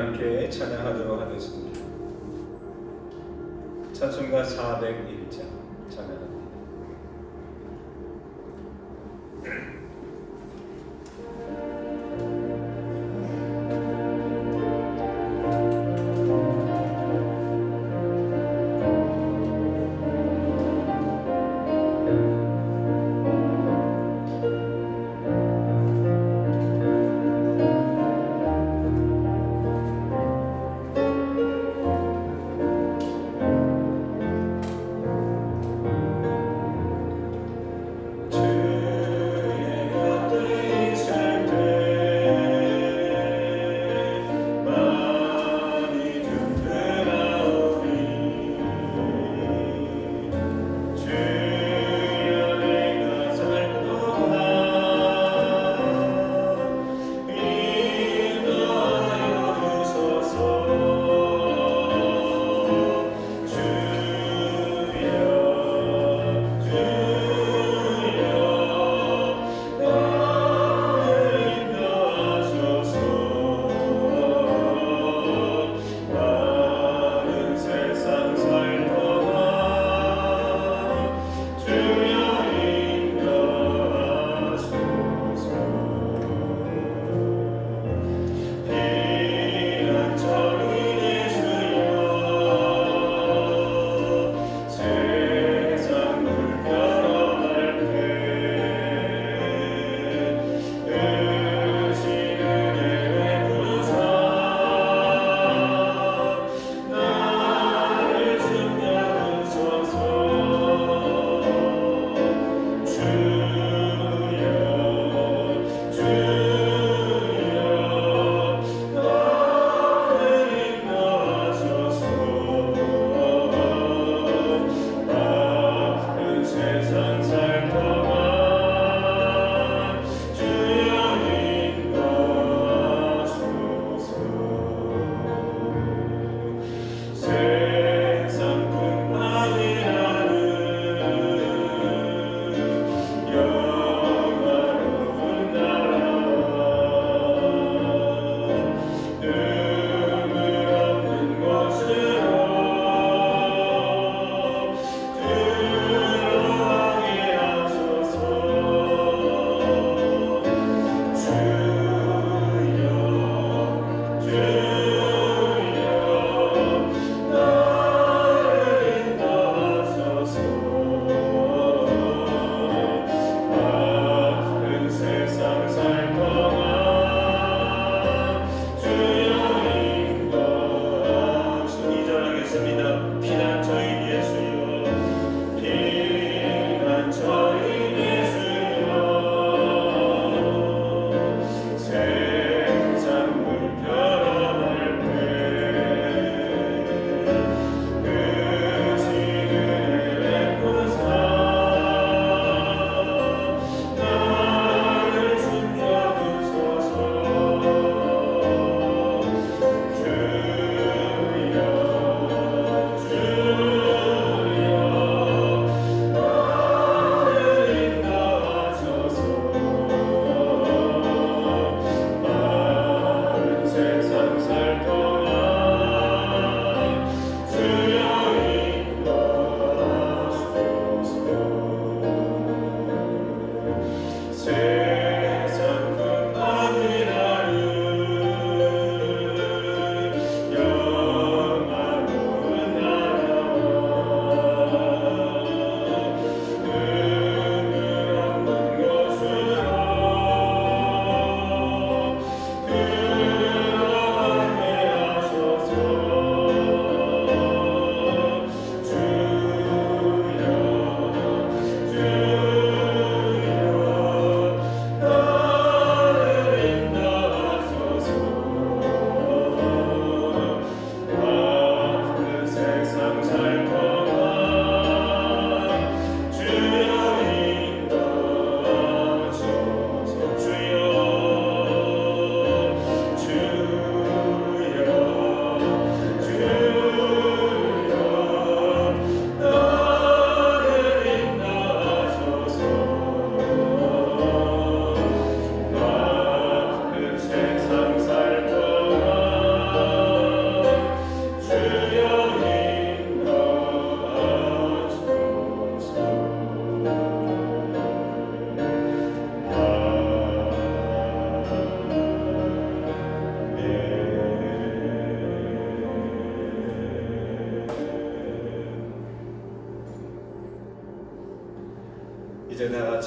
함께 찬양하도록 하겠습니다. 찬송가 401장 찬양합니다.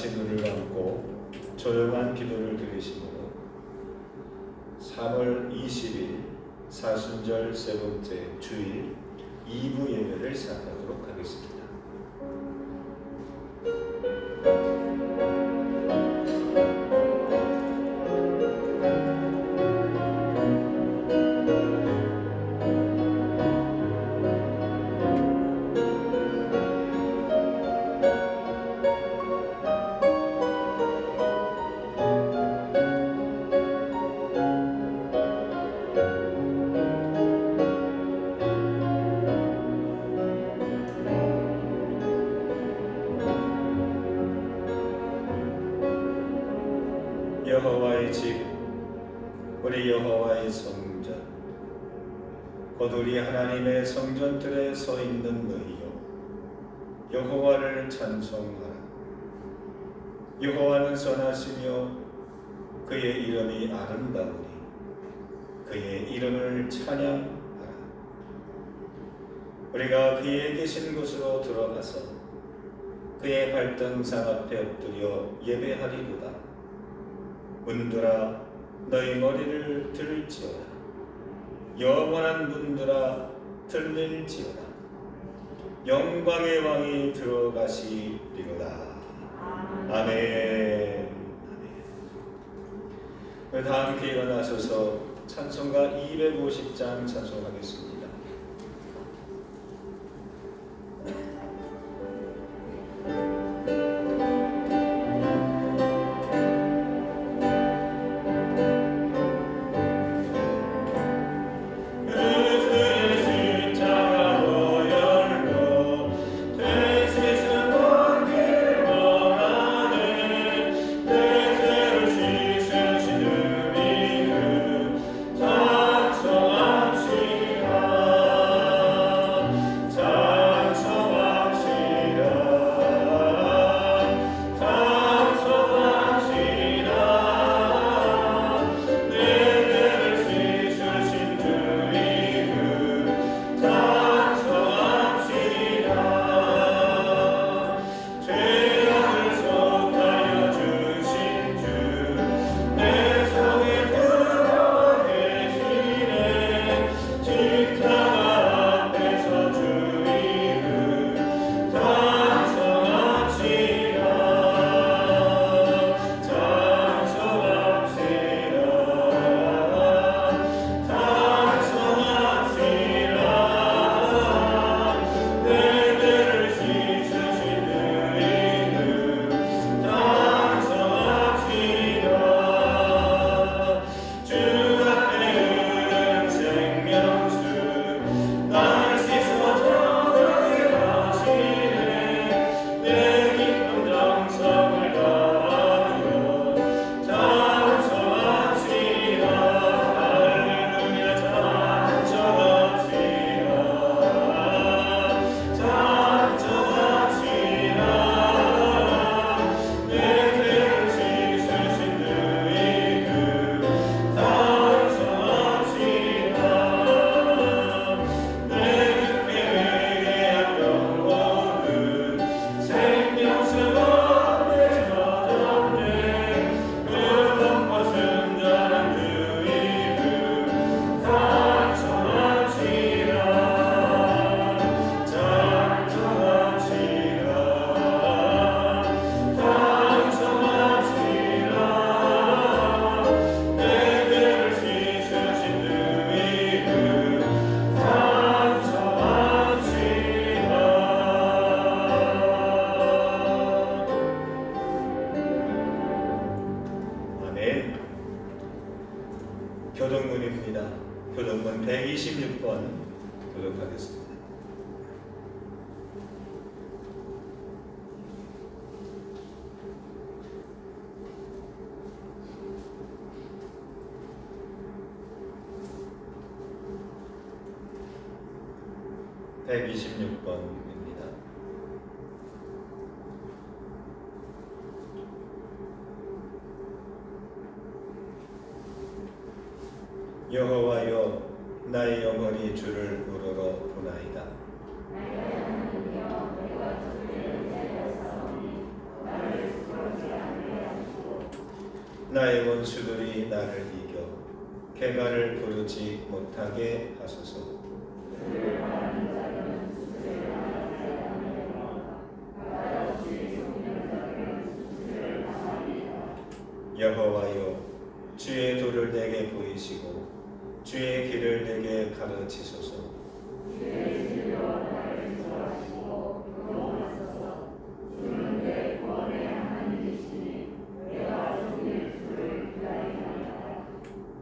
같이 눈을 감고 조용한 기도를 드리심으로 3월 20일 사순절 세 번째 주일 2부 예배를 시작하도록 하겠습니다. 여호와의 집, 우리 여호와의 성전, 곧 우리 하나님의 성전들에 서 있는 너희여, 여호와를 찬송하라. 여호와는 선하시며 그의 이름이 아름다우니 그의 이름을 찬양하라. 우리가 그의 계신 곳으로 들어가서 그의 발등상 앞에 엎드려 예배하리로다. 문들아 너희 머리를 들지어라. 영원한 문들아 들릴지어라. 영광의 왕이 들어가시리로다. 아멘. 우리 다 함께 일어나셔서 찬송가 250장 찬송하겠습니다. 교동문입니다. 교동문 126번 교독하겠습니다. (126번입니다) 여호와여, 나의 영혼이 주를 우러러 보나이다. 나의 영혼이여, 내가 주를 기다렸사오니 나를 나의 원수들이 나를 이겨 개가를 부르지 못하게 하소서. 여호와여, 주의 도를 내게 보이시고 주의 길을 내게 가르치소서.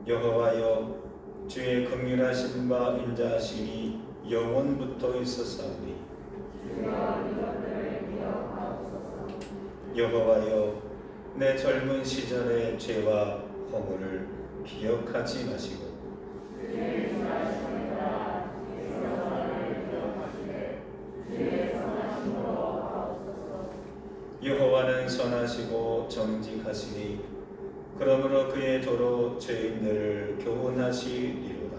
여호와여, 주의 긍휼하심 바 인자하심이 영원부터 있었사오니 여호와여, 내 젊은 시절의 죄와 허물을 기억하지 마시고 여호와는 선하시고 정직하시니 그러므로 그의 도로 죄인들을 교훈하시리로다.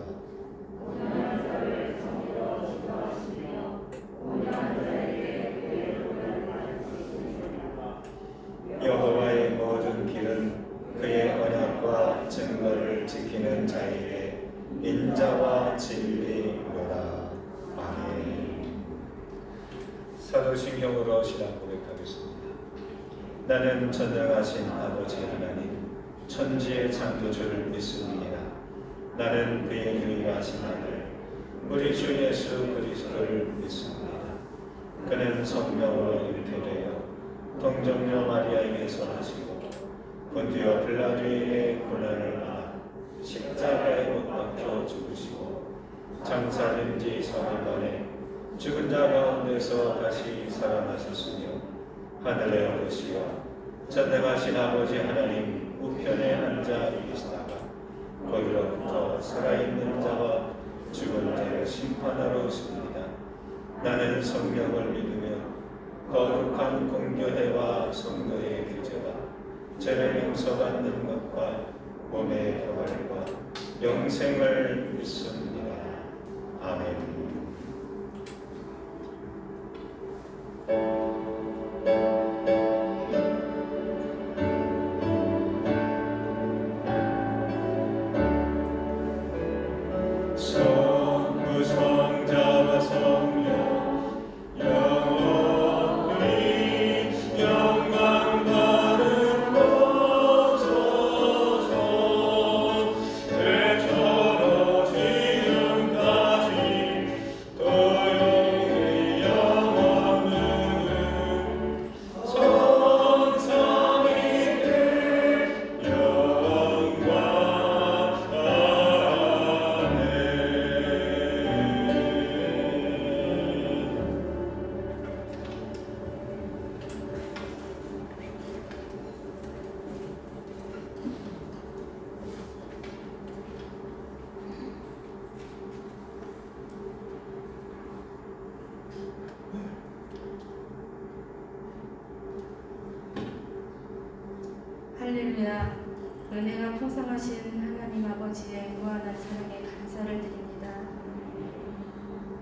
여호와의 모든 길은 그의 언약과 증거를 지키는 자에게 인자와 진리로다. 아멘. 사도신경으로 신앙 고백하겠습니다. 나는 전능하신 아버지 하나님 천지의 창조주를 믿습니다. 나는 그의 유일하신 아들 우리 주 예수 그리스도를 믿습니다. 그는 성령으로 잉태되어 동정녀 마리아에게서 나시고 본디오 빌라도의 고난을 받아 십자가에 못 박혀 죽으시고 장사된 지 3일 만에 죽은 자 가운데서 다시 살아나셨으며 하늘에 오르시어 전능하신 아버지 하나님 우편에 앉아 계시다가 거기로부터 살아있는 자와 죽은 자를 심판하러 오십니다. 나는 성령을 믿으며 거룩한 공교회와 성도의 교제와 죄를 용서받는 것과 몸의 부활과 영생을 믿습니다. 아멘. 할렐루야. 은혜가 풍성하신 하나님 아버지의 무한한 사랑에 감사를 드립니다.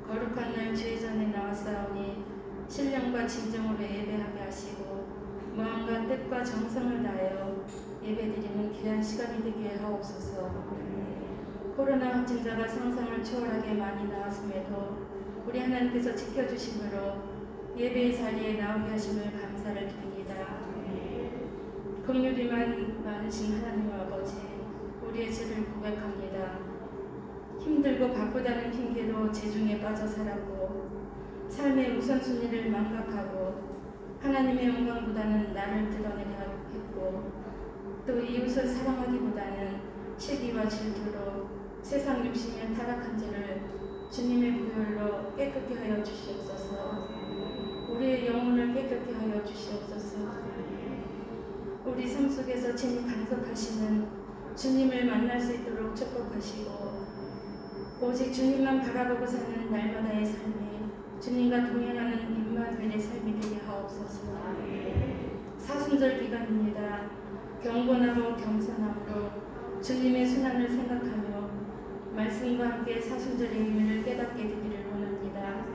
거룩한 날 주의 전에 나왔사오니 신령과 진정으로 예배하게 하시고 마음과 뜻과 정성을 다하여 예배드리는 귀한 시간이 되게 하옵소서. 코로나 확진자가 상상을 초월하게 많이 나왔음에도 우리 하나님께서 지켜주심으로 예배의 자리에 나오게 하심을 감사를 드립니다. 긍휼이 많으신 하나님 아버지, 우리의 죄를 고백합니다. 힘들고 바쁘다는 핑계로 재중에 빠져 살았고 삶의 우선순위를 망각하고 하나님의 영광보다는 나를 드러내려 했고 또 이웃을 사랑하기보다는 시기와 질투로 세상 욕심에 타락한 죄를 주님의 보혈로 깨끗게 하여 주시옵소서. 우리의 영혼을 깨끗게 하여 주시옵소서. 우리 삶 속에서 친히 간섭하시는 주님을 만날 수 있도록 축복하시고 오직 주님만 바라보고 사는 날마다의 삶이 주님과 동행하는 임마누엘의 삶이 되게 하옵소서. 사순절 기간입니다. 경건하고 겸손함으로 주님의 순환을 생각하며 말씀과 함께 사순절의 의미를 깨닫게 되기를 원합니다.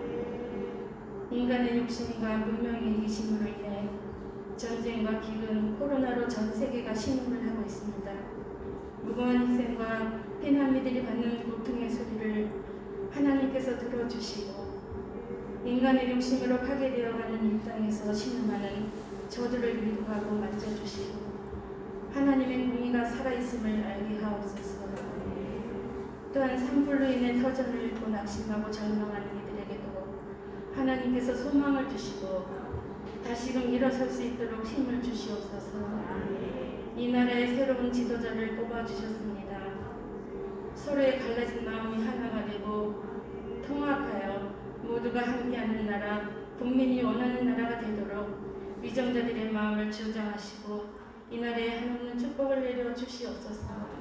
인간의 욕심과 문명의 이기심으로 인해 전쟁과 기근, 코로나로 전 세계가 신음을 하고 있습니다. 무고한 희생과 피난민들이 받는 고통의 소리를 하나님께서 들어주시고 인간의 욕심으로 파괴되어가는 이 땅에서 신음하는 저들을 위로하고 만져주시고 하나님의 공의가 살아있음을 알게 하옵소서. 또한 산불로 인해 터전을 잃고 낙심하고 절망하는 이들에게도 하나님께서 소망을 주시고 다시금 일어설 수 있도록 힘을 주시옵소서. 이 나라의 새로운 지도자를 뽑아주셨습니다. 서로의 갈라진 마음이 하나가 되고 통합하여 모두가 함께하는 나라, 국민이 원하는 나라가 되도록 위정자들의 마음을 주장하시고 이 나라에 한없는 축복을 내려 주시옵소서.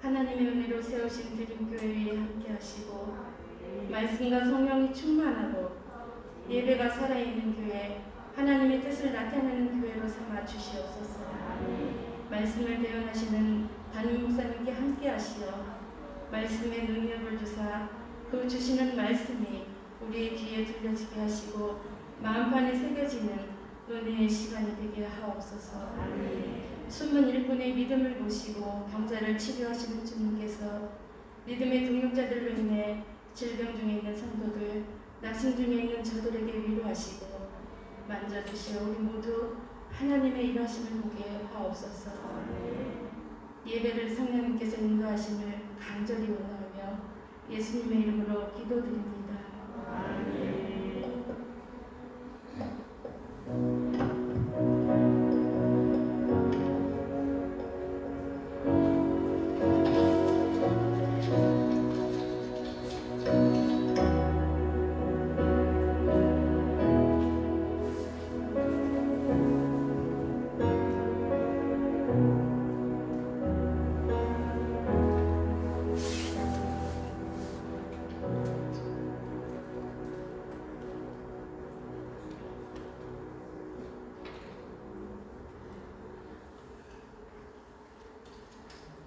하나님의 은혜로 세우신 드림교회에 함께하시고 말씀과 성령이 충만하고 예배가 살아있는 교회, 하나님의 뜻을 나타내는 교회로 삼아 주시옵소서. 말씀을 대언하시는 담임 목사님께 함께하시어 말씀의 능력을 주사 그 주시는 말씀이 우리의 귀에 들려지게 하시고 마음판에 새겨지는 은혜의 시간이 되게 하옵소서. 숨은 일꾼의 믿음을 보시고 병자를 치료하시는 주님께서 믿음의 동역자들로 인해 질병 중에 있는 성도들, 낙심 중에 있는 저들에게 위로하시고 만져주시어 우리 모두 하나님의 일하심을 보게 하옵소서. 예배를 성령님께서 인도하심을 간절히 원하며 예수님의 이름으로 기도드립니다.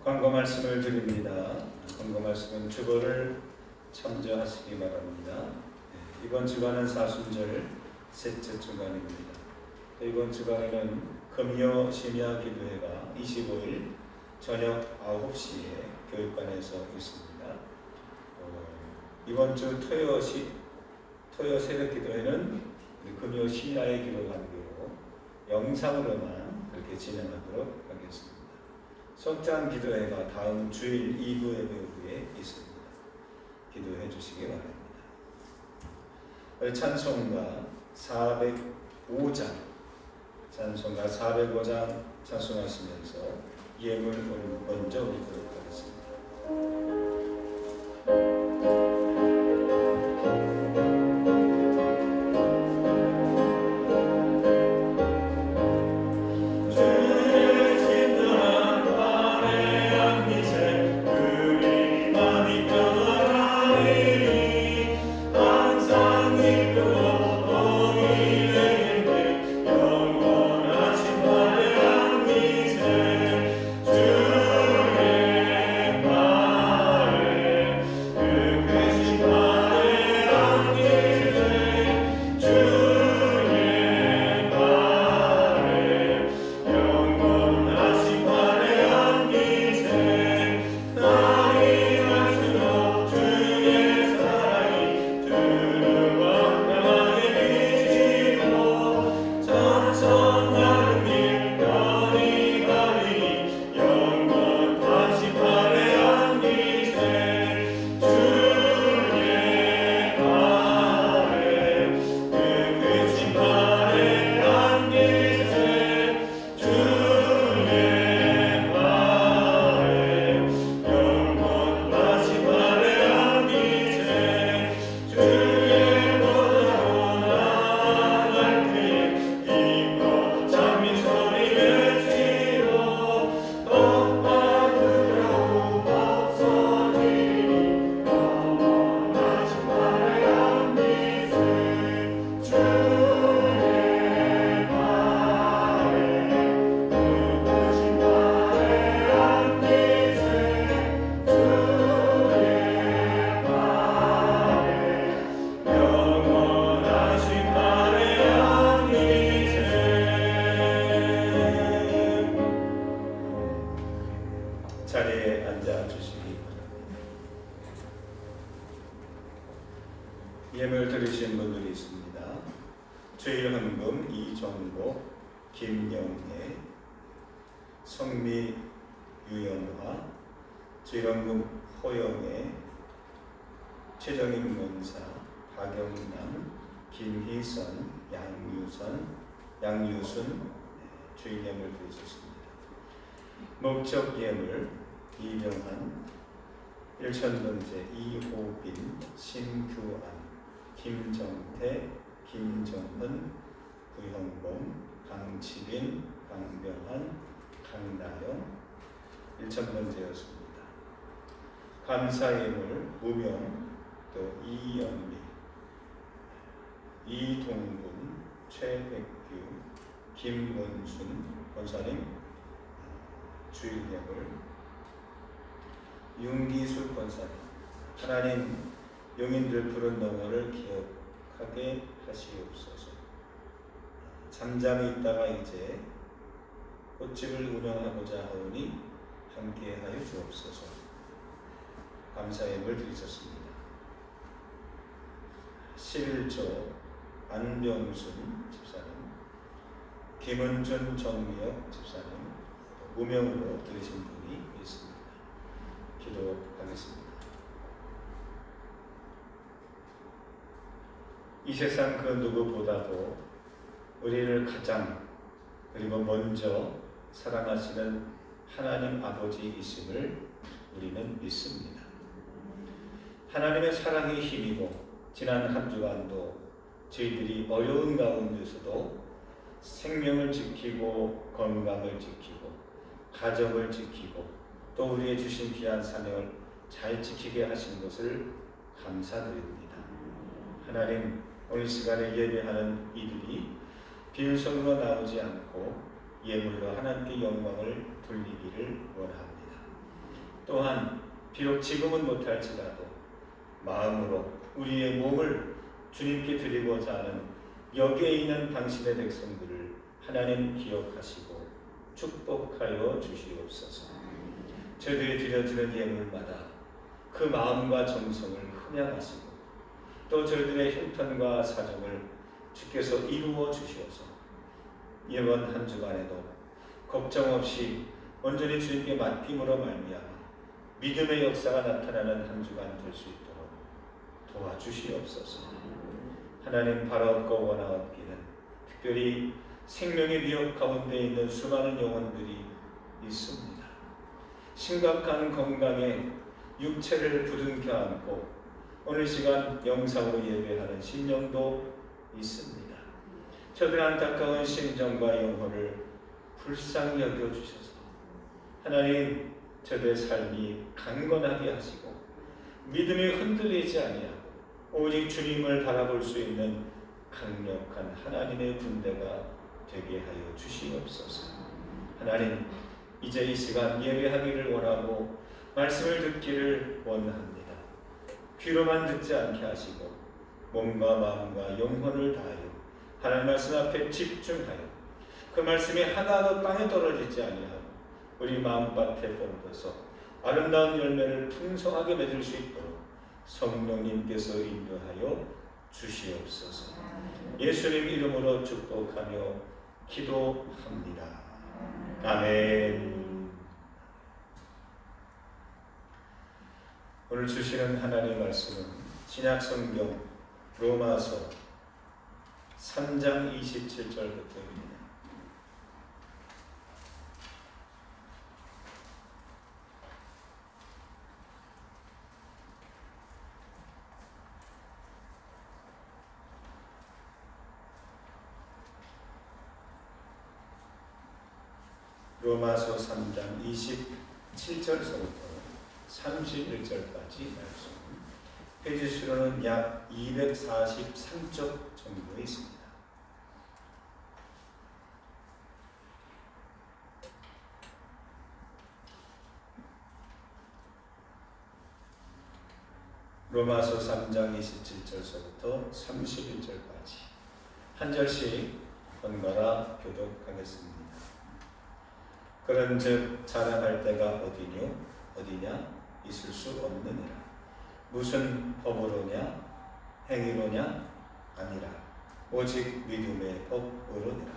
광고 말씀을 드립니다. 광고 말씀은 주보를 참조하시기 바랍니다. 이번 주간은 사순절 셋째 주간입니다. 이번 주간에는 금요 심야 기도회가 25일 저녁 9시에 교육관에서 있습니다. 이번 주 토요 새벽 기도회는 금요 심야의 기도 관계로 영상으로만 그렇게 진행하도록 하겠습니다. 성찬 기도회가 다음 주일 2부 예배 후에 있습니다. 기도해 주시기 바랍니다. 찬송가 405장 찬송하시면서 예물 먼저 드리도록 하겠습니다. 주의 자리에 앉아 주시기 바랍니다. 예물 드리신 분들이 있습니다. 주일헌금 이정복, 김영애, 성미 유영화, 주일헌금 호영애, 최정임 원사, 박영남, 김희선, 양유순 주일예물 드리셨습니다. 목적 예물 이병한, 일천번째 이호빈, 신규안, 김정태, 김정은, 구형봉, 강치빈, 강병환, 강나영, 일천번째였습니다. 감사예물 무명, 또 이연미, 이동군, 최백규, 김원순 권사님 주일예물, 윤기술 권사님, 하나님 용인들 푸른 너머를 기억하게 하시옵소서. 잠잠히 있다가 이제 꽃집을 운영하고자 하오니 함께하여 주옵소서. 감사예물 드리셨습니다. 11조 안병순 집사님, 김은준 정미혁 집사님, 무명으로 드리신 분이 있습니다. 기도하겠습니다. 이 세상 그 누구보다도 우리를 가장 그리고 먼저 사랑하시는 하나님 아버지이심을 우리는 믿습니다. 하나님의 사랑이 힘이고 지난 한 주간도 저희들이 어려운 가운데서도 생명을 지키고 건강을 지키고 가정을 지키고 또 우리의 주신 귀한 사명을 잘 지키게 하신 것을 감사드립니다. 하나님, 오늘 시간에 예배하는 이들이 빈손으로 나오지 않고 예물로 하나님께 영광을 돌리기를 원합니다. 또한 비록 지금은 못할지라도 마음으로 우리의 몸을 주님께 드리고자 하는 여기에 있는 당신의 백성들을 하나님 기억하시고 축복하여 주시옵소서. 저희들이 드려지는 예물마다 그 마음과 정성을 흠양하시고 또 저희들의 형편과 사정을 주께서 이루어 주시어서 이번 한 주간에도 걱정 없이 온전히 주님께 맡김으로 말미암아 믿음의 역사가 나타나는 한 주간 될 수 있도록 도와주시옵소서. 하나님, 바라옵고 원하옵기는 특별히 생명의 위협 가운데 있는 수많은 영혼들이 있습니다. 심각한 건강에 육체를 부둥켜 안고 오늘 시간 영상으로 예배하는 심령도 있습니다. 저들 안타까운 심정과 영혼을 불쌍히 여겨주셔서 하나님, 저들의 삶이 강건하게 하시고 믿음이 흔들리지 아니하고 오직 주님을 바라볼 수 있는 강력한 하나님의 군대가 되게 하여 주시옵소서. 하나님, 이제 이 시간 예배하기를 원하고 말씀을 듣기를 원합니다. 귀로만 듣지 않게 하시고 몸과 마음과 영혼을 다하여 하나님 말씀 앞에 집중하여 그 말씀이 하나도 땅에 떨어지지 아니하고 우리 마음밭에 떨어져서 아름다운 열매를 풍성하게 맺을 수 있도록 성령님께서 인도하여 주시옵소서. 예수님 이름으로 축복하며 기도합니다. 아멘. 오늘 주시는 하나님의 말씀은 신약성경 로마서 3장 27절부터입니다. 로마서 3장 27절서부터 31절까지 말씀. 페이지 수로는 약 243쪽 정도 있습니다. 로마서 3장 27절서부터 31절까지 한 절씩 번갈아 교독하겠습니다. 그런즉 자랑할 때가 어디냐 있을 수 없느니라. 무슨 법으로냐 행위로냐 아니라 오직 믿음의 법으로니라.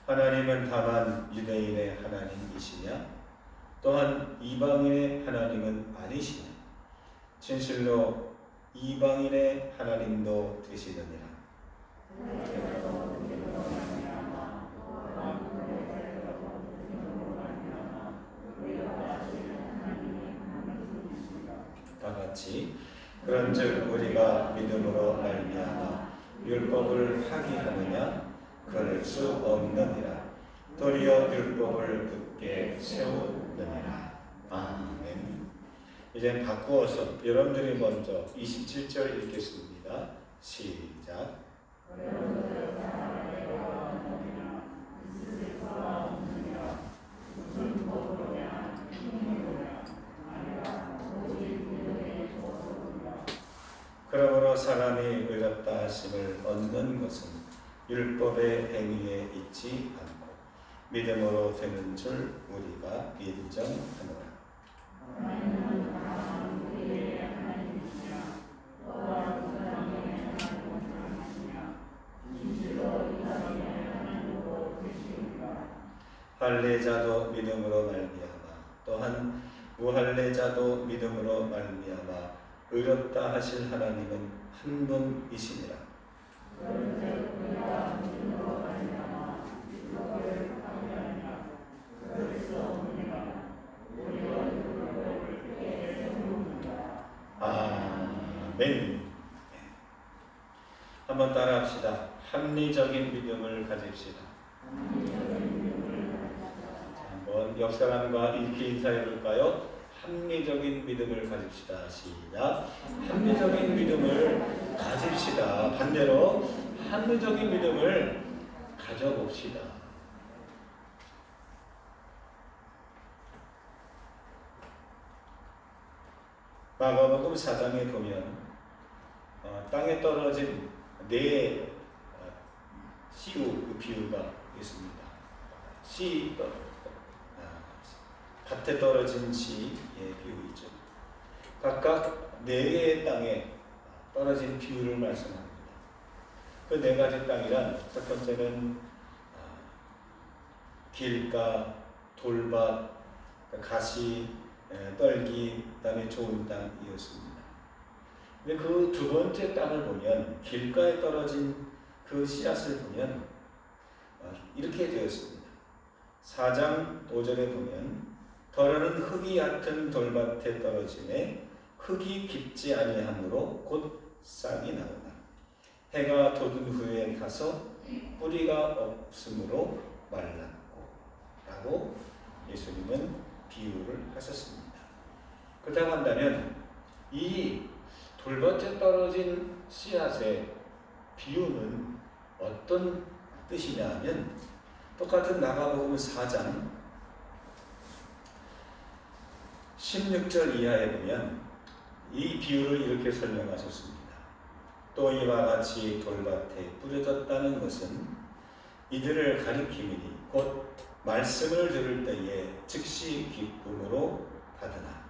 하나님은 다만 유대인의 하나님이시냐 또한 이방인의 하나님은 아니시냐. 진실로 이방인의 하나님도 되시느니라. 다 같이 그런즉 우리가 믿음으로 말미암아 율법을 하게 하느냐 그럴 수 없느니라. 도리어 율법을 굳게 세우느니라. 아멘. 이제 바꾸어서 여러분들이 먼저 27절 읽겠습니다. 시작. 그러므로 사람이 의롭다 하심을 얻는 것은 율법의 행위에 있지 않고 믿음으로 되는 줄 우리가 인정하노라. 할례자도 믿음으로 말미암아 또한 무할례자도 믿음으로 말미암아 의롭다 하실 하나님은 한 분이시니라. 아멘. 한번 따라합시다. 합리적인 믿음을 가집시다. 한번 옆 사람과 이렇게 인사해 볼까요? 합리적인 믿음을 가집시다. 시작. 합리적인 믿음을 가집시다. 반대로 합리적인 믿음을 가져봅시다. 마가복음 4장에 보면 땅에 떨어진 네 씨우 그 비유가 있습니다. 씨 밭에 떨어진 씨의 비유이죠. 각각 네 개의 땅에 떨어진 비유를 말씀합니다. 그 네 가지 땅이란 첫 번째는 길가, 돌밭, 가시, 떨기, 그다음에 좋은 땅이었습니다. 근데 그 두 번째 땅을 보면 길가에 떨어진 그 씨앗을 보면 이렇게 되었습니다. 4장 5절에 보면 더러는 흙이 얕은 돌밭에 떨어지매 흙이 깊지 아니하므로 곧 싹이 나오나 해가 돋은 후에 타서 뿌리가 없으므로 말랐고 라고 예수님은 비유를 하셨습니다. 그렇다고 한다면 이 돌밭에 떨어진 씨앗의 비유는 어떤 뜻이냐 하면 똑같은 마가복음 4장 16절 이하에 보면 이 비유를 이렇게 설명하셨습니다. 또 이와 같이 돌밭에 뿌려졌다는 것은 이들을 가리킴이니 곧 말씀을 들을 때에 즉시 기쁨으로 받으나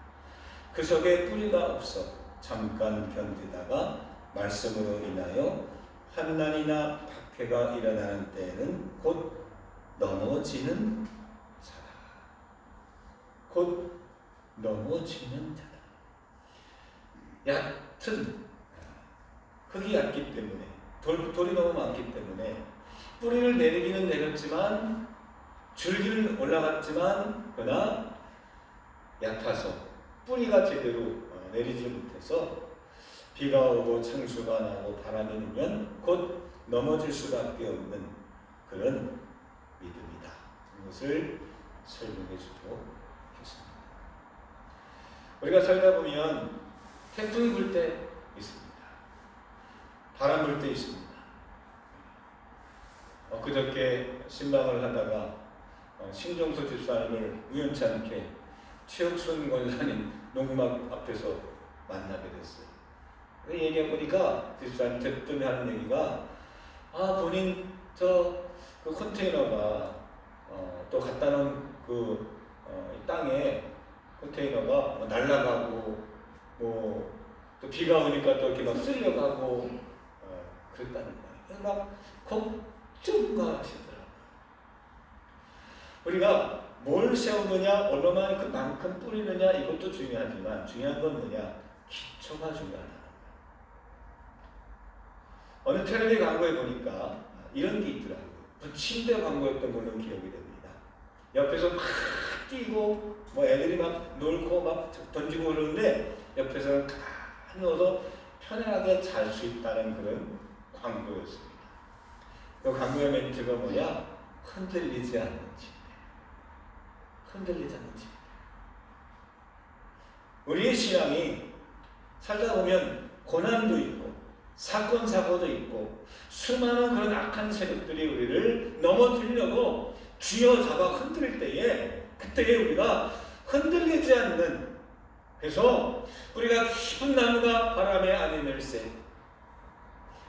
그 속에 뿌리가 없어 잠깐 견디다가 말씀으로 인하여 환난이나 박해가 일어나는 때에는 곧 넘어지는 자다. 곧 넘어지는 자다. 얕은 흙이 얕기 때문에 돌이 너무 많기 때문에 뿌리를 내리기는 내렸지만 줄기는 올라갔지만 그러나 얕아서 뿌리가 제대로 내리지 못해서 비가 오고 창수가 나고 바람이 불면 곧 넘어질 수밖에 없는 그런 믿음이다. 이것을 설명해 주고 있습니다. 우리가 살다 보면 태풍이 불 때 있습니다. 바람 불 때 있습니다. 그저께 신방을 하다가 신종수 집사님을 우연치 않게 최욱순 권사님 농막 앞에서 만나게 됐어요. 얘기해 보니까 집사한테 하는 얘기가 본인 그 컨테이너가 또 갖다 놓은 땅에 컨테이너가 날아가고 또 비가 오니까 또 이렇게 막 쓸려가고 그랬다는 거예요. 막 걱정가 하시더라고요. 우리가 뭘 세우느냐, 얼마만큼 뿌리느냐 이것도 중요하지만 중요한 건 뭐냐? 기초가 중요하다는 거예요. 어느 텔레비 광고에 보니까 이런 게 있더라고요. 침대 광고였던 걸로 기억이 됩니다. 옆에서 막 뛰고 애들이 막 놀고 막 던지고 그러는데 옆에서 가만히 누워서 편안하게 잘 수 있다는 그런 광고였습니다. 그 광고의 멘트가 뭐냐? 흔들리지 않는 침대. 흔들리지 않는 침대. 우리의 신앙이 살다 보면 고난도 있고 사건 사고도 있고 수많은 그런 악한 세력들이 우리를 넘어뜨리려고 쥐어잡아 흔들 때에 그때에 우리가 흔들리지 않는, 그래서 우리가 깊은 나무가 바람에 안에늘새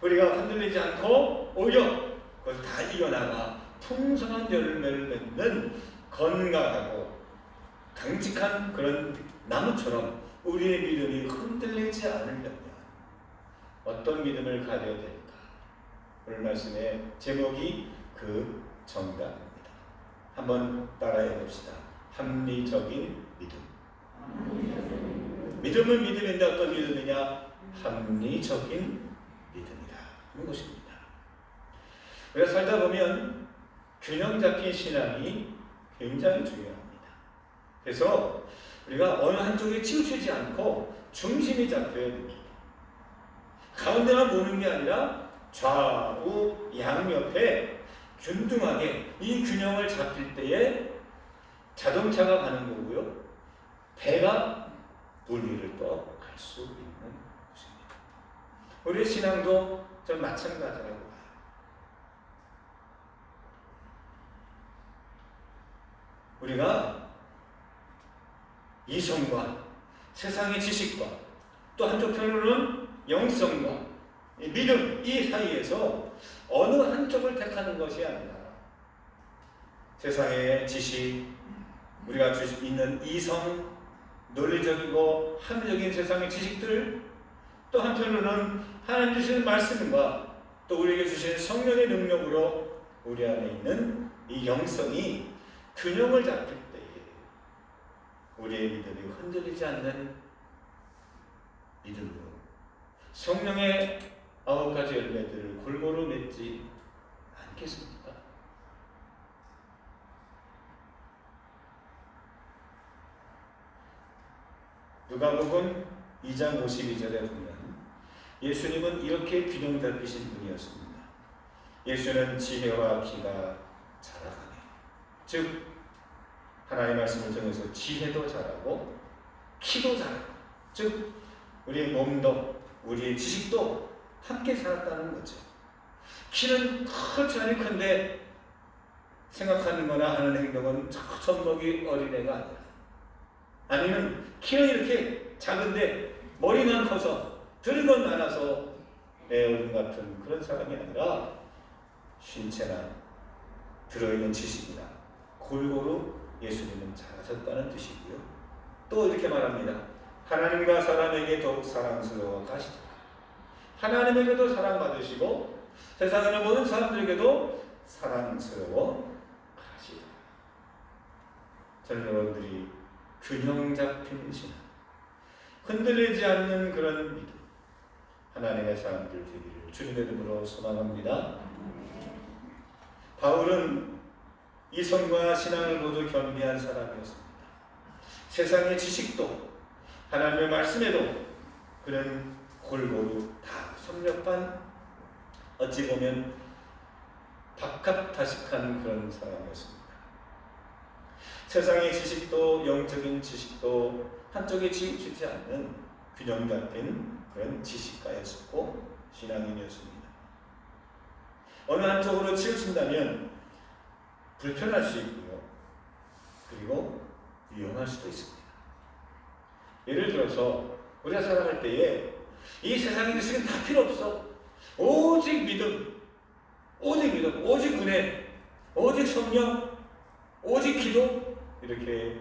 우리가 흔들리지 않고 오히려 그것을 다 이겨나가 풍성한 열매를 맺는 건강하고 강직한 그런 나무처럼 우리의 믿음이 흔들리지 않으려면 어떤 믿음을 가져야 될까? 오늘 말씀의 제목이 그 정답입니다. 한번 따라해 봅시다. 합리적인 믿음. 믿음은 믿음인데 어떤 믿음이냐? 합리적인 믿음이다. 이런 것입니다. 우리가 살다 보면 균형 잡힌 신앙이 굉장히 중요합니다. 그래서 우리가 어느 한쪽에 치우치지 않고 중심이 잡혀야 됩니다. 가운데만 보는 게 아니라 좌우 양옆에 균등하게 이 균형을 잡힐 때에 자동차가 가는 거고요. 배가 물 위를 또 갈 수 있는 것입니다. 우리의 신앙도 좀 마찬가지라고 봐요. 우리가 이성과 세상의 지식과 또 한쪽편으로는 영성과 믿음 이 사이에서 어느 한쪽을 택하는 것이 아니라 세상의 지식, 우리가 있는 이성, 논리적이고 합리적인 세상의 지식들, 또 한편으로는 하나님 주시는 말씀과 또 우리에게 주신 성령의 능력으로 우리 안에 있는 이 영성이 균형을 잡힐 때에 우리의 믿음이 흔들리지 않는 믿음으로 성령의 9가지 열매들을 골고루 맺지 않겠습니까? 누가복음 2장 52절에 보면 예수님은 이렇게 균형 잡히신 분이었습니다. 예수는 지혜와 기가 자라가며, 즉 하나님의 말씀을 통해서 지혜도 자라고 키도 자라고, 즉 우리의 몸도 우리의 지식도 함께 자랐다는 거죠. 키는 그렇지 않이 큰데 생각하는 거나 하는 행동은 젖먹이 어린애가 아니라, 아니면 키는 이렇게 작은데 머리만 커서 들은 건 많아서 애어른 같은 그런 사람이 아니라 신체나 들어있는 지식이나 골고루 예수님은 잘하셨다는 뜻이고요. 또 이렇게 말합니다. 하나님과 사람에게 더욱 사랑스러워 가시더라. 하나님에게도 사랑받으시고 세상에 있는 모든 사람들에게도 사랑스러워 가시더라. 저는 여러분들이 균형 잡힌 신앙, 흔들리지 않는 그런 믿음, 하나님의 사람들 되기를 주님의 이름으로 소망합니다. 바울은 이성과 신앙을 모두 겸비한 사람이었습니다. 세상의 지식도 하나님의 말씀에도 그는 골고루 다 섭렵한, 어찌 보면 박학다식한 그런 사람이었습니다. 세상의 지식도 영적인 지식도 한쪽에 치우치지 않는 균형 잡힌 그런 지식가였었고 신앙인이었습니다. 어느 한쪽으로 치우친다면 불편할 수 있고요. 그리고 위험할 수도 있습니다. 예를 들어서 우리가 살아갈 때에 이 세상의 것은 다 필요 없어. 오직 믿음, 오직 믿음, 오직 은혜, 오직 성령, 오직 기도, 이렇게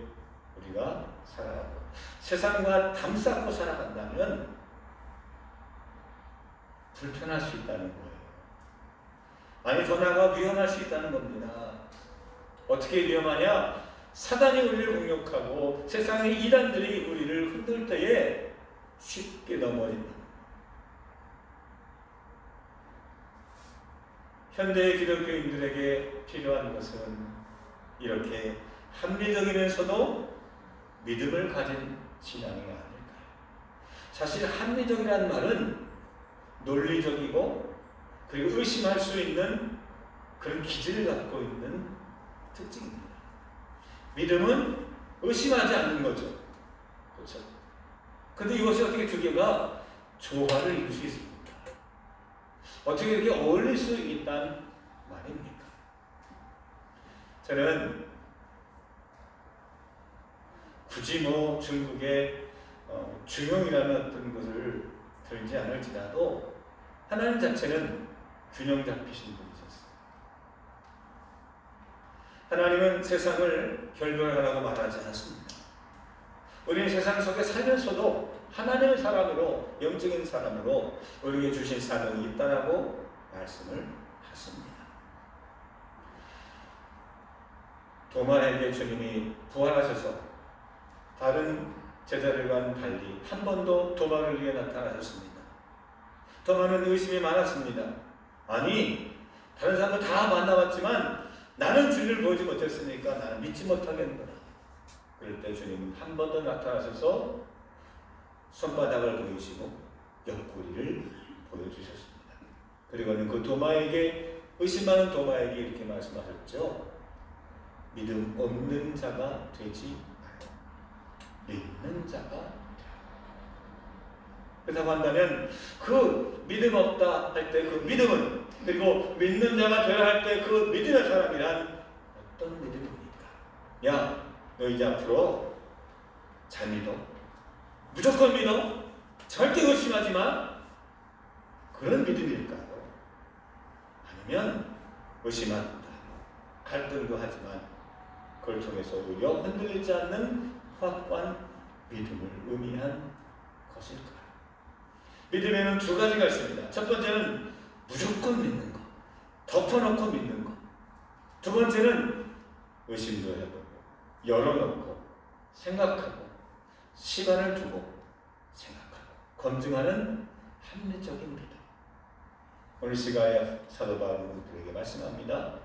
우리가 살아가고 세상과 담쌓고 살아간다면 불편할 수 있다는 거예요. 아니, 더 나아가 위험할 수 있다는 겁니다. 어떻게 위험하냐? 사단이 우리를 공격하고 세상의 이단들이 우리를 흔들 때에 쉽게 넘어진다. 현대의 기독교인들에게 필요한 것은 이렇게 합리적이면서도 믿음을 가진 신앙이 아닐까요? 사실 합리적이라는 말은 논리적이고 그리고 의심할 수 있는 그런 기질을 갖고 있는 특징입니다. 믿음은 의심하지 않는 거죠. 그렇죠? 근데 이것이 어떻게 두 개가 조화를 이룰 수 있습니까? 어떻게 이렇게 어울릴 수 있다는 말입니까? 저는 굳이 중국의 중용이라는 어떤 것을 들지 않을지라도 하나님 자체는 균형 잡히신 분이셨어요. 하나님은 세상을 결별하라고 말하지 않습니다. 우리는 세상 속에 살면서도 하나님의 사람으로, 영적인 사람으로 우리에게 주신 사명이 있다라고 말씀을 하십니다. 도마에게 주님이 부활하셔서 다른 제자들과는 달리 한 번도 도마를 위해 나타나셨습니다. 도마는 의심이 많았습니다. 아니, 다른 사람도 다 만나봤지만 나는 주님을 보지 못했으니까 나는 믿지 못하겠노라. 그럴 때 주님은 한 번 더 나타나셔서 손바닥을 보이시고 옆구리를 보여주셨습니다. 그리고는 그 도마에게, 의심 많은 도마에게 이렇게 말씀하셨죠. 믿음 없는 자가 되지 마요. 믿는 자가 되라. 그렇다고 한다면 그 믿음 없다 할 때 그 믿음은, 그리고 믿는 자가 되라 할 때 그 믿음의 사람이란 어떤 믿음입니까? 야, 너 이제 앞으로 잘 믿어. 무조건 믿어. 절대 의심하지 마. 그런 믿음일까요? 아니면 의심한다, 갈등도 하지만 그걸 통해서 오히려 흔들리지 않는 확고한 믿음을 의미한 것일까요? 믿음에는 두 가지가 있습니다. 첫 번째는 무조건 믿는 것, 덮어놓고 믿는 것. 두 번째는 의심도 해보고 열어놓고 생각하고 시간을 두고 생각하고 검증하는 합리적인 믿음. 오늘 시가의 사도 바울은 우리에게 말씀합니다.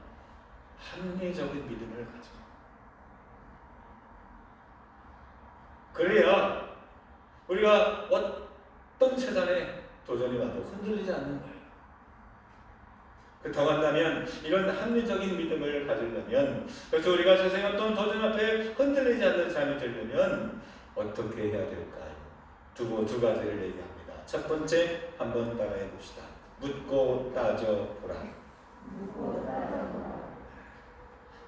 합리적인 믿음을 가지고, 그래야 우리가 어떤 세상에 도전이 와도 흔들리지 않는 거예요. 그렇다고 한다면 이런 합리적인 믿음을 가지려면, 그래서 우리가 세상의 어떤 도전 앞에 흔들리지 않는 삶이 되려면 어떻게 해야 될까요? 두 가지를 얘기합니다. 첫 번째, 한번 따라해 봅시다. 묻고 따져보라.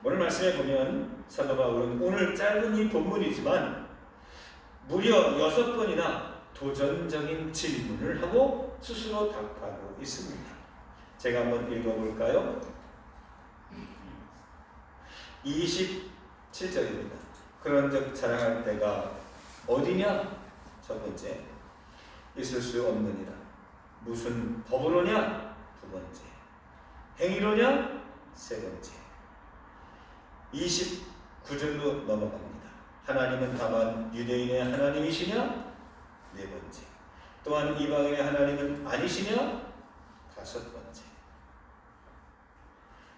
오늘 말씀에 보면 사도 바울은 오늘 짧은 이 본문이지만 무려 6번이나 도전적인 질문을 하고 스스로 답하고 있습니다. 제가 한번 읽어볼까요? 27절입니다. 그런즉 자랑할 때가 어디냐? 첫 번째, 있을 수 없느니라. 무슨 법으로냐? 두 번째, 행위로냐? 세 번째. 29절로 넘어갑니다. 하나님은 다만 유대인의 하나님이시냐? 네 번째. 또한 이방인의 하나님은 아니시냐? 다섯 번째.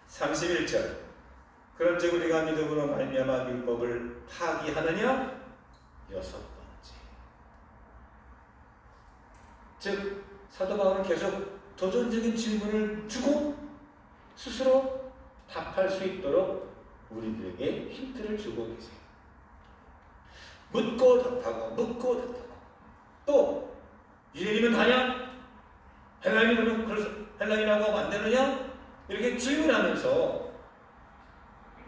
31절. 그런즉 우리가 믿음으로 말미암아 율법을 파기하느냐? 여섯 번째. 즉 사도 바울은 계속 도전적인 질문을 주고 스스로 답할 수 있도록 우리들에게 힌트를 주고 계세요. 묻고 답하고 묻고 답하고, 또 유대인이면 다냐? 헬라인이라고 하면 안 되느냐? 이렇게 질문하면서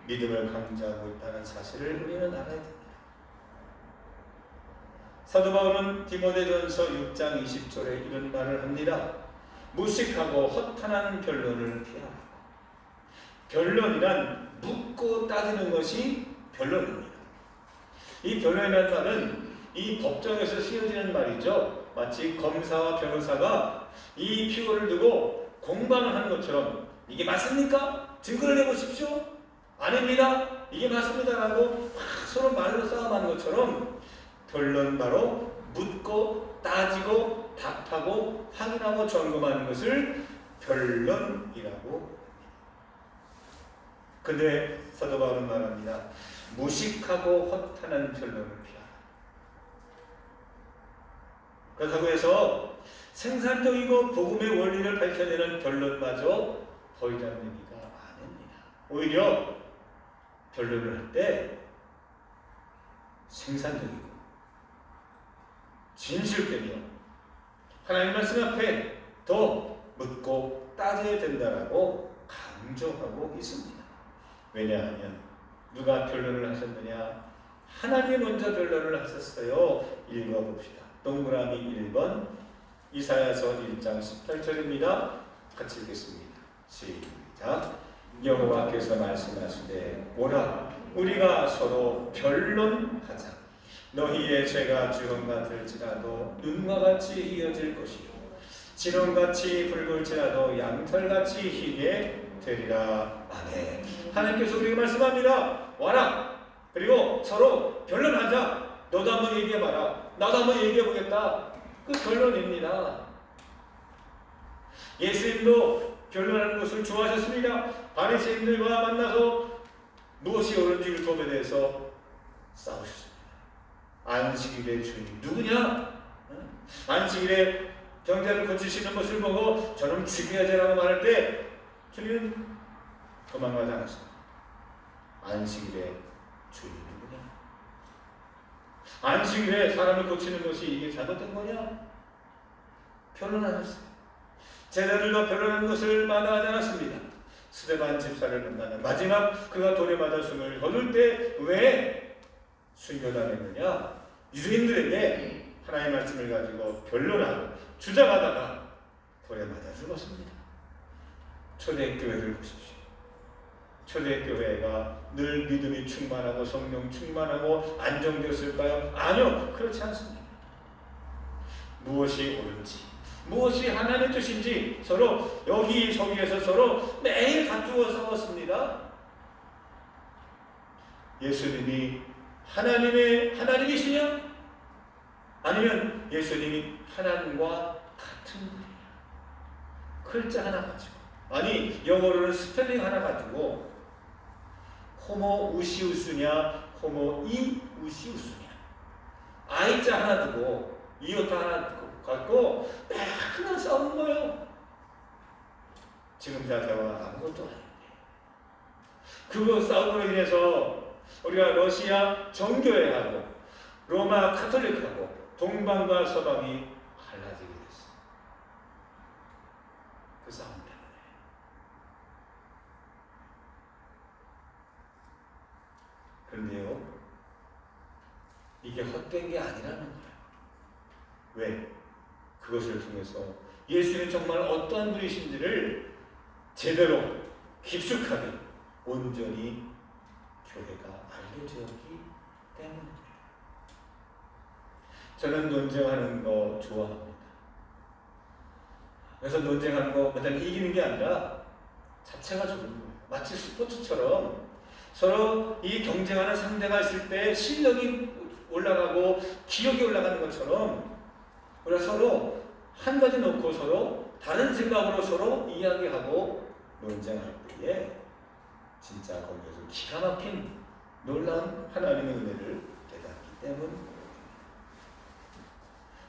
믿음을 강조하고 있다는 사실을 우리는 알아야 됩니다. 사도 바울은 디모데전서 6장 20절에 이런 말을 합니다. 무식하고 허탄한 변론을 피하라. 변론이란 묻고 따지는 것이 변론입니다. 이 변론이라는 말은 이 법정에서 쓰여지는 말이죠. 마치 검사와 변호사가 이 피고를 두고 공방을 하는 것처럼 이게 맞습니까? 증거를 내보십시오. 아닙니다. 이게 맞습니다라고 서로 말로 싸움하는 것처럼 변론 바로 묻고 따지고 답하고 확인하고 점검하는 것을 변론이라고. 근데 사도 바울은 말합니다. 무식하고 허탄한 변론을 피하라. 그렇다고 해서 생산적이고 복음의 원리를 밝혀내는 변론마저 버리자는 의미가 아닙니다. 오히려 변론을 할 때 생산적이고 진실되며 하나님 말씀 앞에 더 묻고 따져야 된다라고 강조하고 있습니다. 왜냐하면 누가 변론을 하셨느냐? 하나님이 먼저 변론을 하셨어요. 읽어봅시다. 동그라미 1번 이사야서 1장 18절입니다. 같이 읽겠습니다. 시작. 여호와께서 말씀하시되 오라 우리가 서로 변론하자. 너희의 죄가 주홍 같을지라도 눈과 같이 이어질 것이요 진홍같이 붉을지라도 양털같이 희게 되리라. 아멘. 하나님께서 우리에게 말씀합니다. 와라. 그리고 서로 변론하자. 너도 한번 얘기해봐라. 나도 한번 얘기해보겠다. 그 변론입니다. 예수님도 변론하는 것을 좋아하셨습니다. 바리새인들과 만나서 무엇이 옳은지 율법에 대해서 싸우셨습니다. 안식일의 주인 누구냐? 안식일에 경제를 고치시는 것을 보고 저는 죽여야지라고 말할 때 주님은 도망가지 않았습니다. 안식일의 주인이 누구냐? 안식일에 사람을 고치는 것이 이게 잘못된 거냐? 변론하셨어요. 제자들과 변론하는 것을 마다하지 않았습니다. 스데반 집사를 만나는 마지막 그가 돌에 맞아 숨을 거둘 때 왜 순교당했느냐? 유대인들에게 하나님의 말씀을 가지고 변론하고 주장하다가 돌에 맞아 죽었습니다. 초대교회를 보십시오. 초대교회가 늘 믿음이 충만하고 성령 충만하고 안정되었을까요? 아니요. 그렇지 않습니다. 무엇이 옳은지 무엇이 하나님의 뜻인지 서로 여기저기에서 서로 매일 다투어 싸웠습니다. 예수님이 하나님이시냐? 아니면 예수님이 하나님과 같은 분이냐? 글자 하나 가지고 아니 영어로는 스펠링 하나 가지고 호모 우시우스냐 호모 이 우시우스냐 아이자 하나 두고 이오타 하나 갖고 맨날 싸우는 거예요. 지금 다 대화가 아무것도 아닌데 그거 싸움으로 인해서 우리가 러시아 정교회하고 로마 카톨릭하고 동방과 서방이 갈라지게 됐어. 그 싸움 때문에. 그런데요 이게 헛된 게 아니라는 거예요. 왜? 그것을 통해서 예수님이 정말 어떠한 분이신지를 제대로 깊숙하게 온전히 교회가 알게 되었기 때문입니다. 저는 논쟁하는 거 좋아합니다. 그래서 논쟁하는 거 맨날 이기는 게 아니라 자체가 좋은 거예요. 마치 스포츠처럼 서로 이 경쟁하는 상대가 있을 때 실력이 올라가고 기억이 올라가는 것처럼 우리가 서로 한 가지 놓고 서로 다른 생각으로 서로 이야기하고 논쟁할 때에 진짜 거기에서 기가 막힌 놀라운 하나님의 은혜를 깨닫기 때문입니다.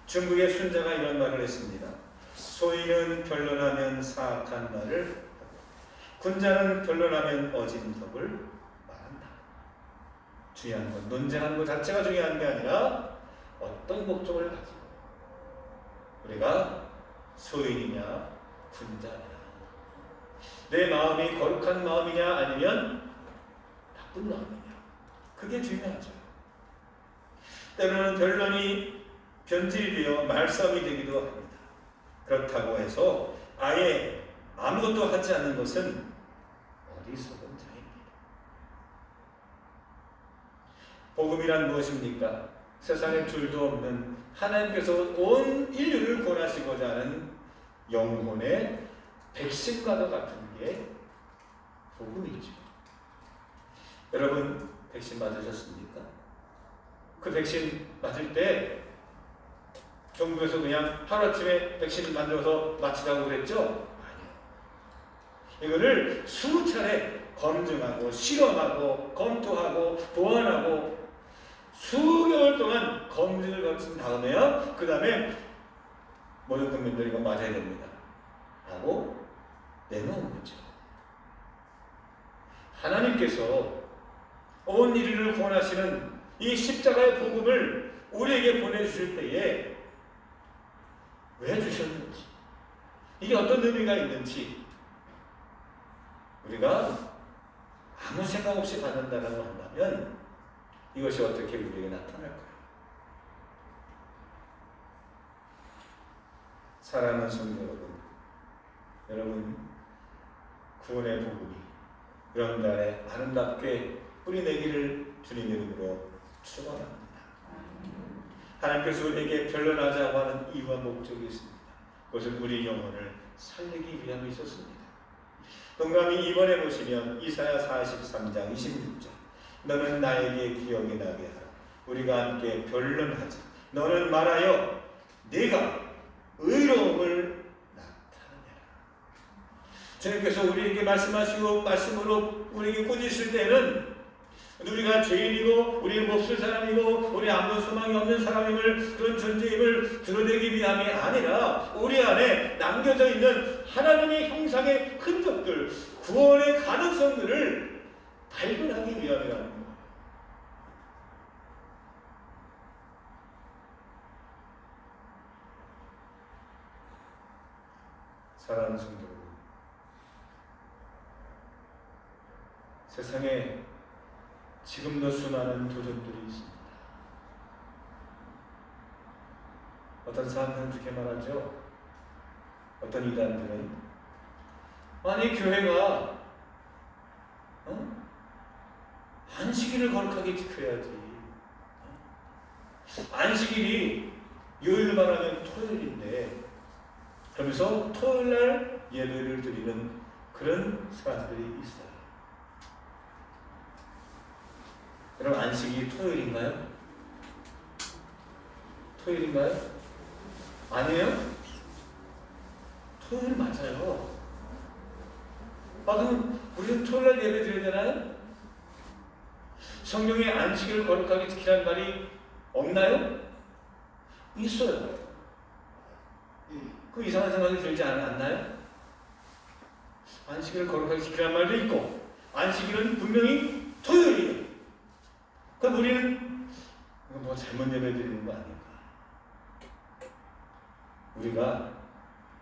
중국의 순자가 이런 말을 했습니다. 소인은 변론하면 사악한 말을 하고 군자는 변론하면 어진 덕을 말한다. 중요한 건 논쟁하는 것 자체가 중요한 게 아니라 어떤 목적을 가지고 우리가 소인이냐 군자냐 내 마음이 거룩한 마음이냐 아니면 나쁜 마음이냐 그게 중요하죠. 때로는 변론이 변질이 되어 말싸움이 되기도 합니다. 그렇다고 해서 아예 아무것도 하지 않는 것은 어리석은 자입니다. 복음이란 무엇입니까? 세상에 줄도 없는 하나님께서 온 인류를 구원하시고자 하는 영혼의 백신과도 같은 게 복음이죠. 여러분 백신 맞으셨습니까? 그 백신 맞을 때 정부에서 그냥 하루아침에 백신을 만들어서 맞히라고 그랬죠? 아니요. 이거를 수차례 검증하고 실험하고 검토하고 보완하고 수개월 동안 검증을 거친 다음에요. 그 다음에 모든 국민들이 이거 맞아야 됩니다. 라고 내놓은 거죠. 하나님께서 온 인류를 구원하시는 이 십자가의 복음을 우리에게 보내주실 때에 왜 주셨는지, 이게 어떤 의미가 있는지 우리가 아무 생각 없이 받는다고 한다면 이것이 어떻게 우리에게 나타날까요? 사랑하는 성도 여러분, 구원의 복음이 여러분들 안에 아름답게 뿌리내기를 주님 이름으로 축원합니다. 하나님께서 우리에게 변론하자고 하는 이유와 목적이 있습니다. 그것은 우리 영혼을 살리기 위함이 있었습니다. 동감이 이번에 보시면 이사야 43장 26절, 너는 나에게 기억이 나게 하라. 우리가 함께 변론하자. 너는 말하여 네가 의로움을 나타내라. 주님께서 우리에게 말씀하시고 말씀으로 우리에게 꾸짖으실 때는 우리가 죄인이고 우리는 몹쓸 사람이고 우리 아무 소망이 없는 사람임을, 그런 존재임을 드러내기 위함이 아니라 우리 안에 남겨져 있는 하나님의 형상의 흔적들, 구원의 가능성들을 발견하기 위함이라는 거예요. 사랑하는 성도 여러분, 세상에 지금도 수많은 도전들이 있습니다. 어떤 사람들은 그렇게 말하죠. 어떤 이단들은 아니 교회가 안식일을 거룩하게 지켜야지. 안식일이 요일로 말하면 토요일인데, 그러면서 토요일날 예배를 드리는 그런 사람들이 있어요. 여러분, 안식이 토요일인가요? 토요일인가요? 아니에요? 토요일 맞아요. 그럼 우리는 토요일날 예배 드려야 되나요? 성경에 안식일을 거룩하게 지키라는 말이 없나요? 있어요. 그 이상한 생각이 들지 않나요? 안식일을 거룩하게 지키라는 말도 있고, 안식일은 분명히 토요일이에요. 그럼 우리는 뭐 잘못 예배 드리는 거 아닐까? 우리가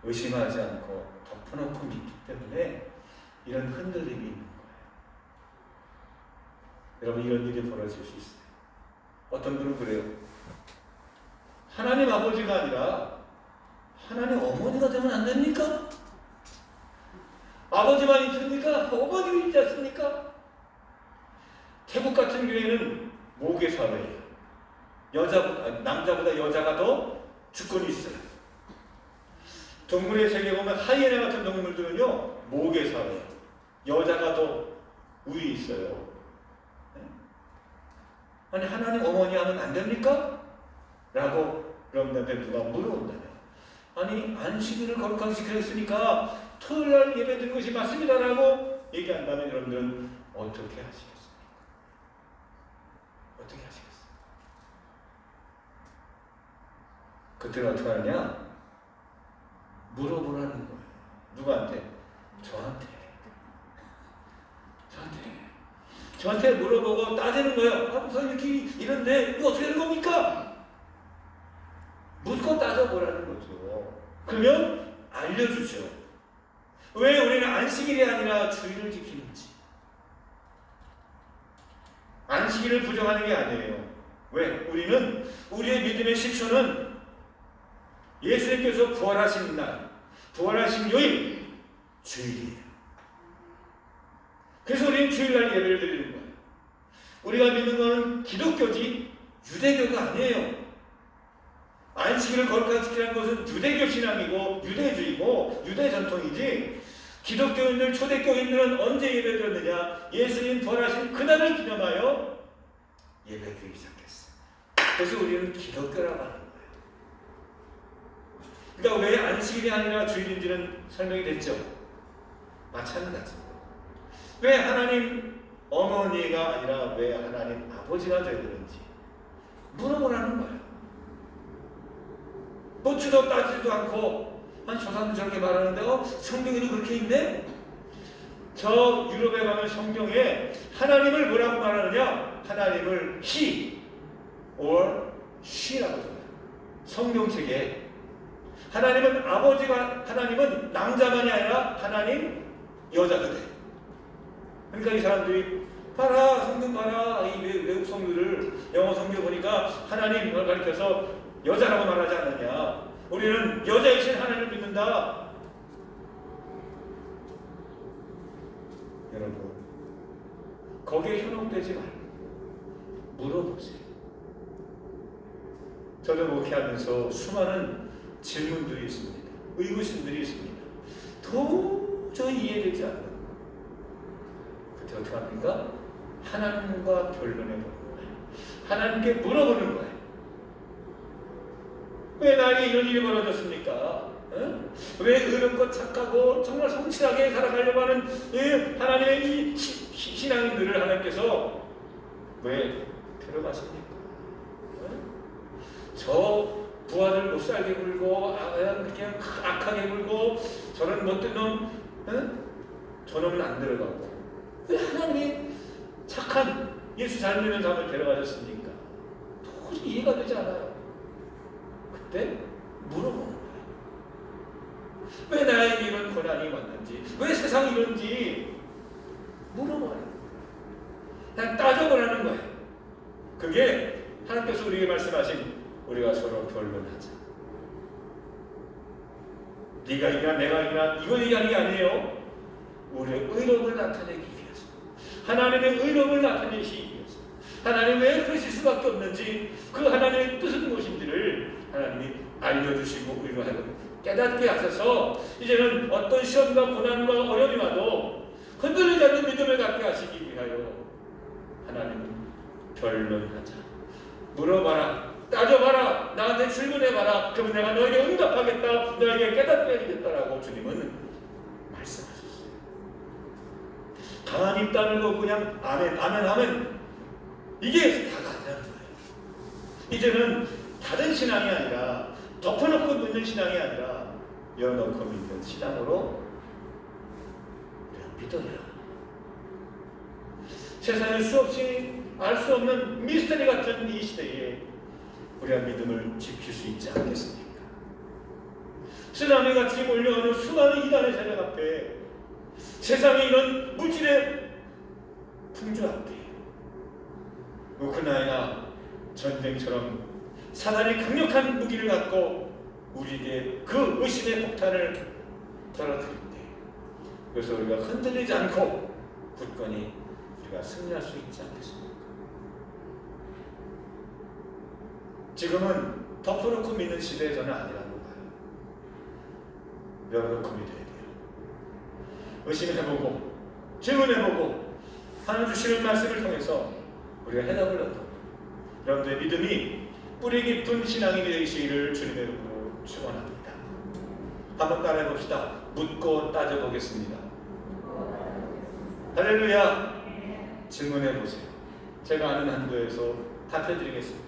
의심하지 않고 덮어놓고 믿기 때문에 이런 흔들림이 있는 거예요. 여러분, 이런 일이 벌어질 수 있어요. 어떤 분은 그래요. 하나님 아버지가 아니라 하나님 어머니가 되면 안 됩니까? 아버지만 있습니까? 어머니가 있지 않습니까? 태국 같은 경우에는 모계 사회예요. 남자보다 여자가 더 주권이 있어요. 동물의 세계에 보면 하이에나 같은 동물들은요, 모계 사회예요. 여자가 더 우위 있어요. 아니, 하나님 어머니 하면 안 됩니까? 라고 여러분들한테 누가 물어본다면, 아니, 안식일을 거룩하게 지키려 했으니까 토요일날 예배 드리는 것이 맞습니다 라고 얘기한다면 여러분들은 어떻게 하시겠습니까? 어떻게 하시겠어요? 그때는 어떻게 하느냐? 물어보라는 거예요. 누구한테? 저한테 물어보고 따지는 거예요. 무슨 이렇게 이런데 이거 어떻게 되는 겁니까? 묻고 따져보라는 거죠. 그러면 알려주죠. 왜 우리는 안식일이 아니라 주일을 지키는지. 안식일을 부정하는 게 아니에요. 왜? 우리는 우리의 믿음의 시초는 예수님께서 부활하신 날, 부활하신 요일, 주일이에요. 그래서 우리는 주일날 예배를 드리는 거예요. 우리가 믿는 것은 기독교지 유대교가 아니에요. 안식일을 거룩하게 지키는 것은 유대교 신앙이고 유대주의고 유대 전통이지, 기독교인들, 초대교인들은 언제 예배 드렸느냐? 예수님 부활하신 그날을 기념하여 예배 드리기 시작했어요. 그래서 우리는 기독교라고 하는 거예요. 그러니까 왜 안식일이 아니라 주일인지는 설명이 됐죠. 마찬가지. 왜 하나님 어머니가 아니라 왜 하나님 아버지가 되야 되는지 물어보라는 거예요. 묻지도 따지도 않고, 저 사람도 저렇게 말하는데 성경에도 그렇게 있네? 저 유럽에 가면 성경에 하나님을 뭐라고 말하느냐? 하나님을 he or she라고 해요. 성경책에 하나님은 아버지가, 하나님은 남자만이 아니라 하나님 여자도 돼. 그러니까 이 사람들이 봐라, 성경 봐라, 이 외국 성경을, 영어 성경 보니까 하나님을 가리켜서 여자라고 말하지 않느냐? 우리는 여자이신 하나님을 믿는다. 여러분, 거기에 현혹되지 말고 물어보세요. 저도 목회하면서 수많은 질문들이 있습니다. 의구심들이 있습니다. 도저히 이해되지 않는. 그때 어떻게 합니까? 하나님과 변론해보는 거예요. 하나님께 물어보는 거예요. 왜 나에게 이런 일이 벌어졌습니까? 왜 의롭고 착하고 정말 성실하게 살아가려고 하는 하나님의 이 신앙인들을 하나님께서 왜 데려가십니까? 저 부하들 못 살게 굴고 그냥 악하게 굴고 저런 못된 놈, 저놈은 안 들어가고, 왜 하나님이 착한 예수 잘 믿는 사람을 데려가셨습니까? 도저히 이해가 되지 않아요. 그때 물어보는 거예요. 왜 나에게 이런 고난이 왔는지, 왜 세상이 이런지 물어봐요. 그냥 따져보라는 거예요. 그게 하나님께서 우리에게 말씀하신 우리가 서로 변론하자. 네가 이기나 내가 이기나 이걸 얘기하는 게 아니에요. 우리의 의로움을 나타내기 위해서, 하나님의 의로움을 나타내시기 위해서, 하나님이 왜 그러실 수밖에 없는지, 그 하나님의 뜻은 무엇인지를 하나님이 알려주시고 우리가 깨닫게 하셔서 이제는 어떤 시험과 고난과 어려움이 와도 흔들리지 않는 믿음을 갖게 하시기 위하여 하나님은 변론하자. 물어봐라. 따져봐라. 나한테 질문해봐라. 그럼 내가 너에게 응답하겠다. 너에게 깨닫게 해주겠다라고 주님은 말씀하셨어요. 가만히 입 다물고 그냥 아멘 아멘 아멘, 이게 다가 아니라는 거예요. 이제는 다른 신앙이 아니라, 덮어놓고 믿는 신앙이 아니라 열어놓고 믿는 신앙으로 믿어야. 세상에 수없이 알 수 없는 미스터리 같은 이 시대에 우리가 믿음을 지킬 수 있지 않겠습니까? 쓰나미같이 몰려오는 수많은 이단의 세력 앞에, 세상의 이런 물질의 풍조 앞에, 우크라이나 전쟁처럼 사단이 강력한 무기를 갖고 우리에게 그 의심의 폭탄을 떨어뜨릴 때, 그래서 우리가 흔들리지 않고 굳건히 우리가 승리할 수 있지 않겠습니까? 지금은 덮어놓고 믿는 시대에 저는 아니라고 봐요. 열어놓고 믿어야 돼요. 의심해보고 질문해보고 하나님 주시는 말씀을 통해서 우리가 해답을 얻고, 여러분들의 믿음이 뿌리 깊은 신앙이 되시기를 주님의 이름으로 축원합니다. 한번 따라해 봅시다. 묻고 따져보겠습니다. 할렐루야. 질문해 보세요. 제가 아는 한도에서 답해드리겠습니다.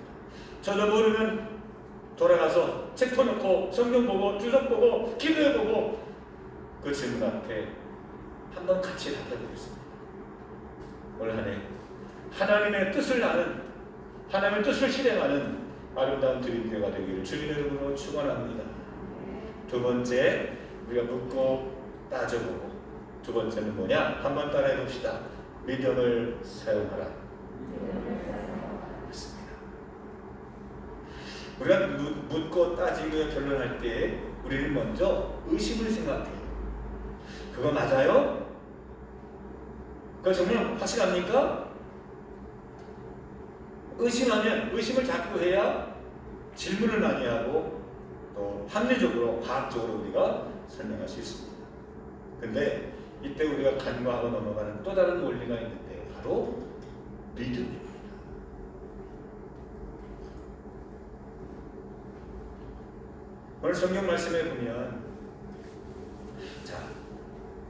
저도 모르면 돌아가서 책 펴놓고 성경 보고 주석 보고 기도해 보고 그 질문 앞에 한번 같이 답해보겠습니다. 올 한 해 하나님의 뜻을 아는, 하나님의 뜻을 실행하는 아름다운 드림교회가 되기를 주님의 이름으로 축원합니다. 두 번째, 우리가 묻고 따져보고, 두 번째는 뭐냐? 한번 따라해 봅시다. 믿음을 사용하라. 우리가 묻고 따지고 변론할 때 우리는 먼저 의심을 생각해요. 그거 맞아요? 그거 정말 확실합니까? 의심하면 의심을 자꾸 해야 질문을 많이 하고 또 합리적으로 과학적으로 우리가 설명할 수 있습니다. 근데 이때 우리가 간과하고 넘어가는 또 다른 원리가 있는데 바로 믿음입니다. 오늘 성경 말씀에 보면 자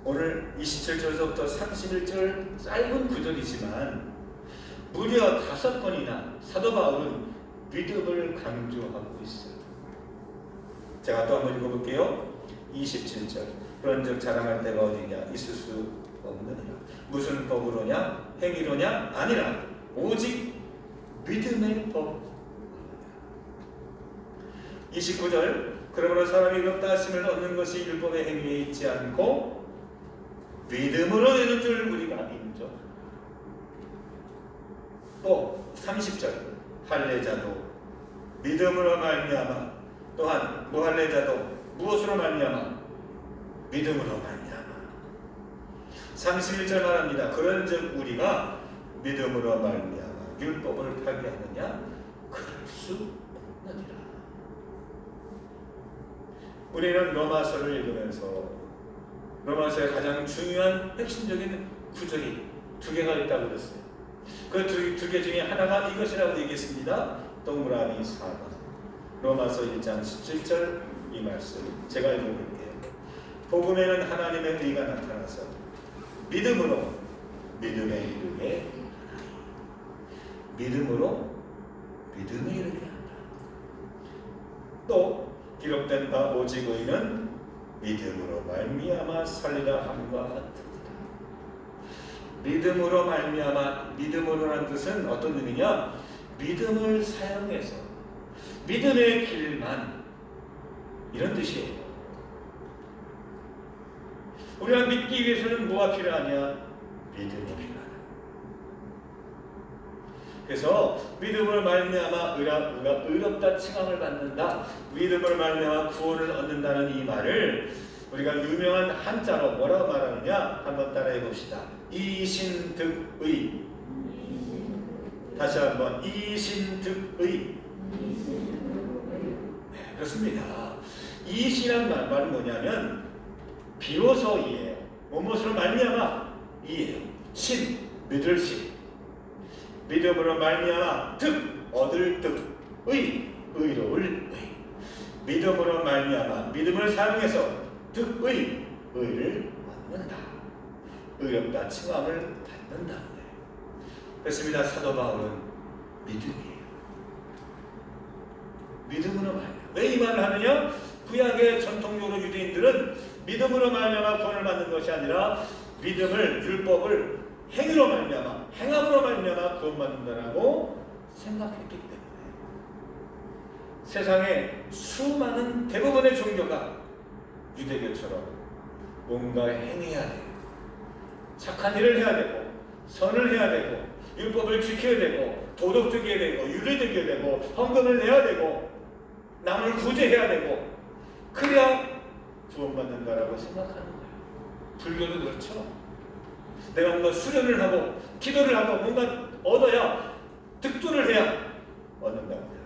오늘 27절에서부터 31절 짧은 구절이지만 무려 5번이나 사도 바울은 믿음을 강조하고 있어요. 제가 또 한번 읽어볼게요. 27절 그런즉 자랑할 데가 어디냐 있을 수 없느니라. 무슨 법으로냐 행위로냐 아니라 오직 믿음의 법. 29절 그러므로 사람이 의롭다 하심을 얻는 것이 율법의 행위에 있지 않고 믿음으로 되는 줄 우리가 인정. 또 30절 할례자도 믿음으로 말미암아 또한 무할례자도 무엇으로 말미암아 믿음으로 말미암아. 31절 말합니다. 그런즉 우리가 믿음으로 말미암아 율법을 파괴하느냐 그럴 수 없느니라. 우리는 로마서를 읽으면서 로마서의 가장 중요한 핵심적인 구절이 2개가 있다고 그랬어요. 그 두 개 중에 하나가 이것이라고 얘기했습니다. 동그라미 4번 로마서 1장 17절 이 말씀 제가 읽어볼게요. 복음에는 하나님의 의가 나타나서 믿음으로 믿음에 이르게 믿음으로 믿음에 이르게 한다. 또 기록된 바 오직 의는 믿음으로 말미암아 살리라 함과 같으니라. 믿음으로 말미암아 믿음으로라는 뜻은 어떤 의미냐? 믿음을 사용해서 믿음의 길만 이런 뜻이에요. 우리가 믿기 위해서는 뭐가 필요하냐? 믿음이 필요하다. 그래서 믿음으로 말미암아 우리가 의롭다 칭함을 받는다. 믿음으로 말미암아 구원을 얻는다는 이 말을 우리가 유명한 한자로 뭐라고 말하느냐? 한번 따라해 봅시다. 이신득의. 다시 한번 이신득의. 네, 그렇습니다. 이신이란 말은 뭐냐면 비로소 이에요. 무엇으로 말미암아 이에요. 신, 믿을 신. 믿음으로 말미암아 득, 얻을 득. 의, 의로울 의. 믿음으로 말미암아 믿음을 사용해서 득의, 의를 얻는다. 의롭다 칭함을 받는다. 그렇습니다. 사도 바울은 믿음이에요. 믿음으로 말미암아. 왜 이 말을 하느냐? 구약의 전통적으로 유대인들은 믿음으로 말미암아 구원을 받는 것이 아니라 믿음을 율법을 행위로 말미암아 행함으로 말미암아 구원받는다라고 생각했기 때문에 세상에 수많은 대부분의 종교가 유대교처럼 뭔가 행해야 되고 착한 일을 해야 되고 선을 해야 되고 율법을 지켜야 되고 도덕적이어야 되고 윤리적이어야 되고 헌금을 내야 되고 남을 구제해야 되고 그래야 구원받는다라고 생각하는 거예요. 불교도 그렇죠. 내가 뭔가 수련을 하고 기도를 하고 뭔가 얻어야 득도를 해야 얻는다고 생각해요.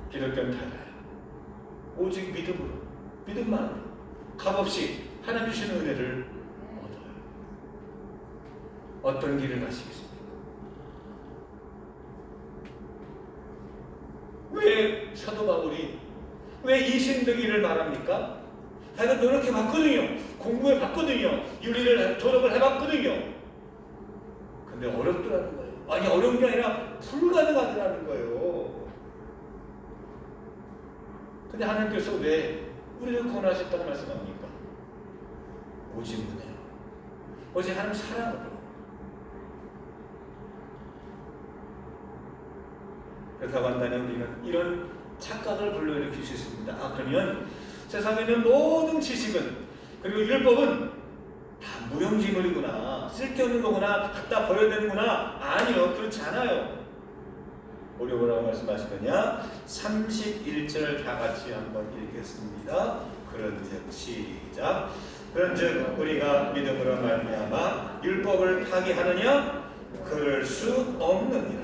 기독교는 달라요. 오직 믿음으로 믿음만으로 값없이 하나님 주시는 은혜를 얻어요. 어떤 길을 가시겠습니까? 왜 사도 바울이 왜 이신득의를 말합니까? 자기가 노력해 봤거든요. 공부해 봤거든요. 윤리를 도덕을 해봤거든요. 근데 어렵더라는 거예요. 아니 어려운 게 아니라 불가능하더라는 거예요. 근데 하나님께서 왜 우리를 구원하셨다고 말씀합니까? 오직 은혜로, 오직 하나님 사랑으로. 그렇다고 한다면 우리는 이런 착각을 불러일으킬 수 있습니다. 아 그러면 세상에 있는 모든 지식은 그리고 율법은 다 무용지물이구나, 쓸데없는 거구나, 갖다 버려야 되는구나. 아니요, 그렇지 않아요. 우리 뭐라고 말씀하시느냐? 31절 다 같이 한번 읽겠습니다. 그런즉 시작. 그런즉 우리가 믿음으로 말미암아 율법을 파기하느냐? 그럴 수 없느니라.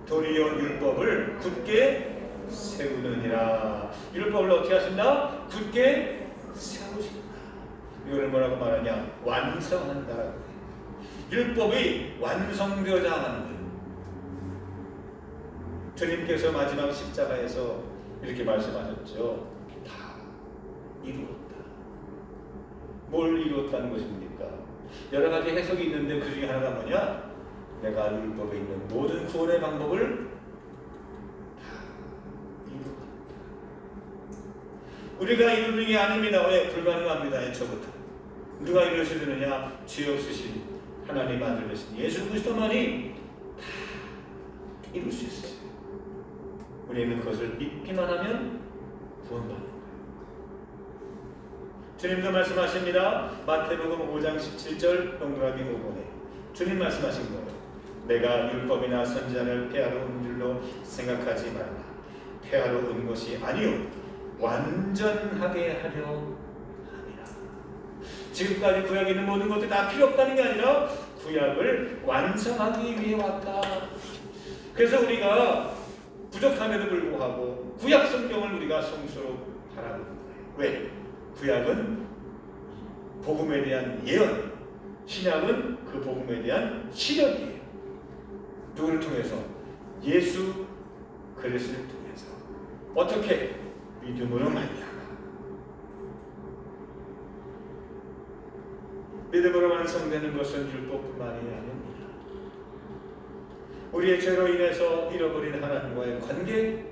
도리어 율법을 굳게 세우느니라. 율법을 어떻게 하신다? 굳게 세우신다. 이걸 뭐라고 말하냐? 완성한다. 율법이 완성되어야 하는 거예요. 주님께서 마지막 십자가에서 이렇게 말씀하셨죠. 다 이루었다. 뭘 이루었다는 것입니까? 여러 가지 해석이 있는데 그 중에 하나가 뭐냐? 내가 율법에 있는 모든 구원의 방법을 다 이루었다. 우리가 이루는 게 아닙니다. 왜? 불가능합니다. 애초부터. 누가 이룰 수 있느냐? 죄 없으신 하나님 아들 되신 예수 그리스도만이 다 이룰 수 있어요. 우리는 그것을 믿기만 하면 구원받는 거예요. 주님도 말씀하십니다. 마태복음 5장 17절 동그라미 5번에 주님 말씀하신 거예요. 내가 율법이나 선지자를 폐하러 온 줄로 생각하지 말라. 폐하러 온 것이 아니요 완전하게 하려 함이라. 지금까지 구약에 있는 모든 것들이 다 필요 없다는 게 아니라 구약을 완성하기 위해 왔다. 그래서 우리가 부족함에도 불구하고 구약 성경을 우리가 성수로 바라보는 거예요. 왜? 구약은 복음에 대한 예언, 신약은 그 복음에 대한 실현이에요. 누구를 통해서? 예수 그리스도를 통해서. 어떻게? 믿음으로 말미암아. 믿음으로 완성되는 것은 율법뿐만이 아닙니다. 우리의 죄로 인해서 잃어버린 하나님과의 관계,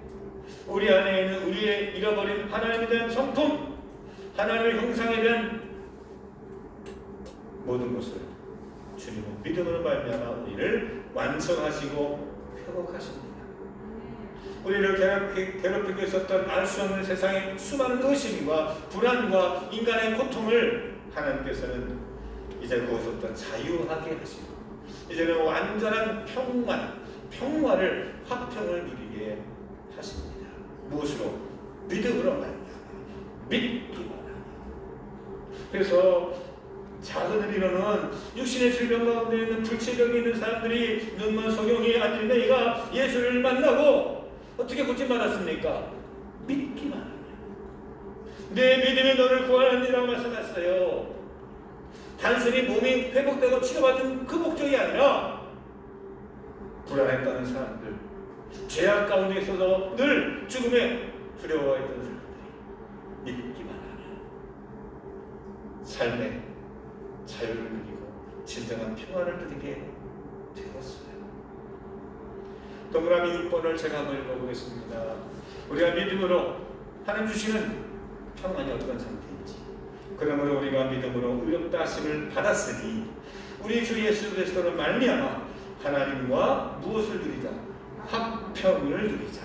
우리 안에 있는 우리의 잃어버린 하나님에 대한 성품, 하나님의 형상에 대한 모든 것을 주님은 믿음으로 말미암아 우리를 완성하시고 회복하십니다. 우리를 괴롭히고 있었던 알 수 없는 세상의 수많은 의심과 불안과 인간의 고통을 하나님께서는 이제 그것부터 자유하게 하시고 이제는 완전한 평화를 화평을 누리게 하십니다. 무엇으로? 믿음으로 말미암아 믿기만 하며. 그래서 작은 의미로는 육신의 질병 가운데 있는 불치병이 있는 사람들이 눈먼 소경이 앉은 내가 예수를 만나고 어떻게 고침받았습니까? 믿기만 하며. 내 믿음이 너를 구원하느니라고 말씀했어요. 단순히 몸이 회복되고 치료받은 그 목적이 아니라 불안했다는 사람들, 죄악 가운데 있어서 늘 죽음에 두려워했던 사람들이 믿기만 하면 삶의 자유를 누리고 진정한 평화를 누리게 되었어요. 동그라미 6번을 제가 한번 읽어보겠습니다. 우리가 믿음으로 하나님 주시는 평안이 어떤 상태인지, 그러므로 우리가 믿음으로 의롭다 하심을 받았으니 우리 주 예수 그리스도로 말미암아 하나님과 무엇을 누리자? 화평을 누리자.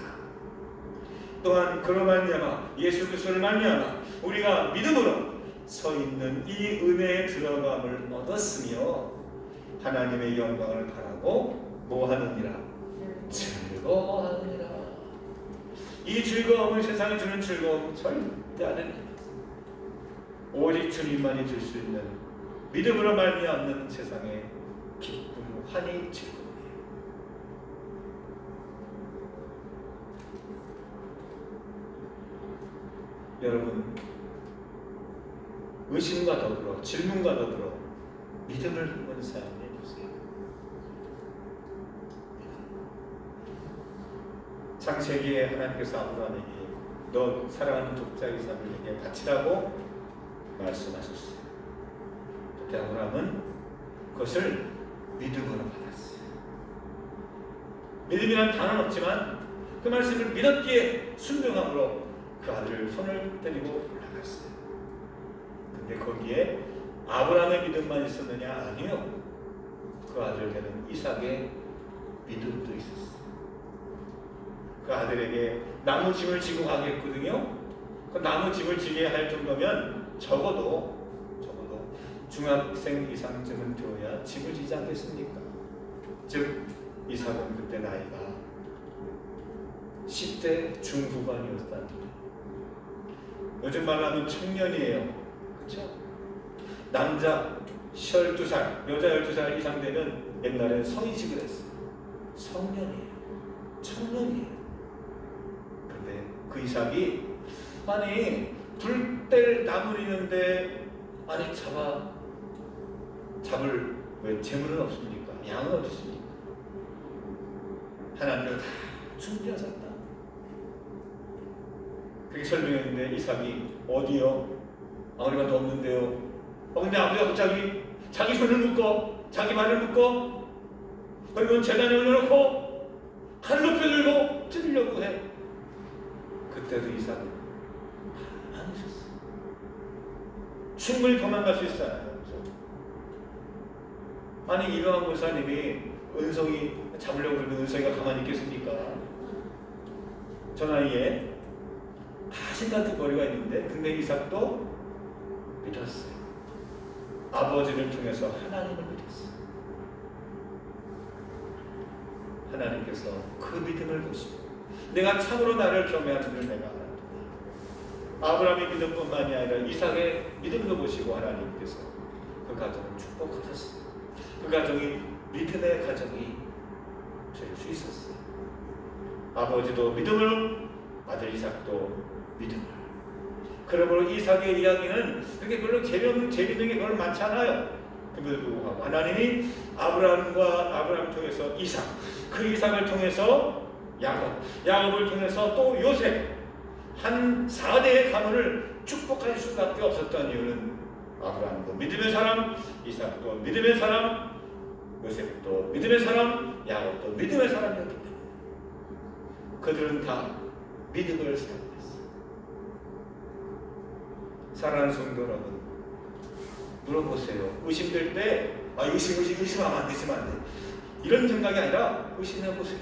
또한 그로 말미암아 예수 그리스도를 말미암아 우리가 믿음으로 서 있는 이 은혜에 들어감을 얻었으며 하나님의 영광을 바라고 뭐하느니라? 즐거워하느니라. 이 즐거움은 세상이 주는 즐거움 절대 아닙니다. 오직 주님만이 줄 수 있는 믿음으로 말미암는 세상의 기쁨, 환희, 즐거움이에요. 여러분, 의심과 더불어 질문과 더불어 믿음을 품은 삶을 해주세요. 창세기에 하나님께서 아브라함에게 너 사랑하는 독자 이삭을 내게 바치라고 말씀하셨어요. 그때 아브라함은 그것을 믿음으로 받았어요. 믿음이란 단어는 없지만 그 말씀을 믿었기에 순종함으로 그 아들을 손을 때리고 올라갔어요. 근데 거기에 아브라함의 믿음만 있었느냐? 아니요. 그 아들 되는 이삭의 믿음도 있었어요. 그 아들에게 나무 짐을 지고 가겠거든요. 그 나무 짐을 지게 할 정도면 적어도 중학생 이상쯤은 되어야 짐을 지지 않겠습니까? 즉 이삭은 그때 나이가 10대 중후반이었다. 요즘 말하면 청년이에요. 그렇죠? 남자 12살, 여자 12살 이상 되면 옛날에 성인식을 했어요. 성년이에요. 청년이에요. 그런데 그 이삭이 아니 불 뗄 나무를 있는데 아니 잡을 왜 재물은 없습니까? 양은 어디 있습니까? 하나님께서 다 준비하셨다. 그렇게 설명했는데 이삭이 어디요? 아버지가 더 없는데요. 근데 아버지가 갑자기 자기 손을 묶어 자기 발을 묶어 그리고 재단에 올려놓고 칼로 뼈들고 찌르려고 해. 그때도 이삭은 안 하셨어. 충분히 도망갈 수 있어요. 아니 이강한 목사님이 은성이 잡으려고 그러면 은성이가 가만히 있겠습니까? 저 나이에 다 신같은 거리가 있는데 근데 이삭도 믿었어요. 아버지를 통해서 하나님을 믿었어요. 하나님께서 그 믿음을 보시고 내가 참으로 나를 경외하는 줄 내가 알았다. 아브라함의 믿음뿐만이 아니라 이삭의 믿음도 보시고 하나님께서 그 가정을 축복하셨어요. 그 가정이 믿음의 가정이 될 수 있었어요. 아버지도 믿음을, 아들 이삭도 믿음을. 그러므로 이삭의 이야기는 그렇게 별로 재밌는 게 별로 많지 않아요. 그럼에도 불구하고 하나님이 아브라함을 통해서 이삭, 그 이삭을 통해서 야곱을 통해서 또 요셉, 한 4대의 가문을 축복할 수밖에 없었던 이유는 아브라함도 믿음의 사람, 이삭도 믿음의 사람, 요셉도 믿음의 사람, 야곱도 믿음의 사람이었기 때문에 그들은 다 믿음을 사용했어요. 사랑하는 성도 여러분, 물어보세요. 의심될 때 의심하면 안 되지만 안 돼. 이런 생각이 아니라 의심해보세요.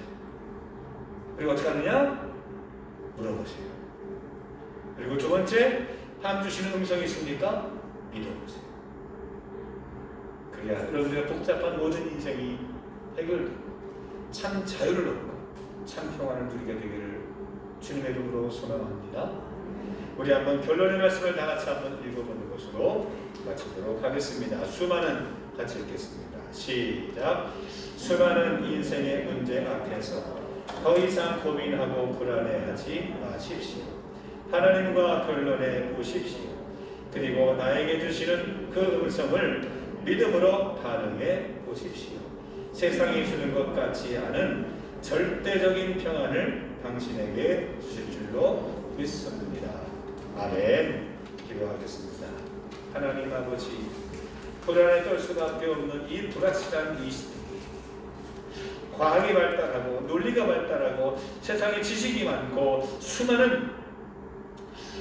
그리고 어떻게 하느냐? 물어보세요. 그리고 두 번째, 하나님 주시는 음성이 있습니까? 믿어보세요. 그래야 여러분들의 복잡한 모든 인생이 해결되고 참 자유를 얻고 참 평안을 누리게 되기를 주님의 이름으로 소망합니다. 우리 한번 결론의 말씀을 다 같이 한번 읽어보는 것으로 마치도록 하겠습니다. 수많은 같이 읽겠습니다. 시작. 수많은 인생의 문제 앞에서 더 이상 고민하고 불안해하지 마십시오. 하나님과 결론해 보십시오. 그리고 나에게 주시는 그 음성을 믿음으로 반응해 보십시오. 세상이 주는 것 같지 않은 절대적인 평안을 당신에게 주실 줄로 믿습니다. 아멘. 기도하겠습니다. 하나님 아버지, 불안에 떨 수밖에 없는 이 불확실한 이 시대, 과학이 발달하고 논리가 발달하고 세상에 지식이 많고 수많은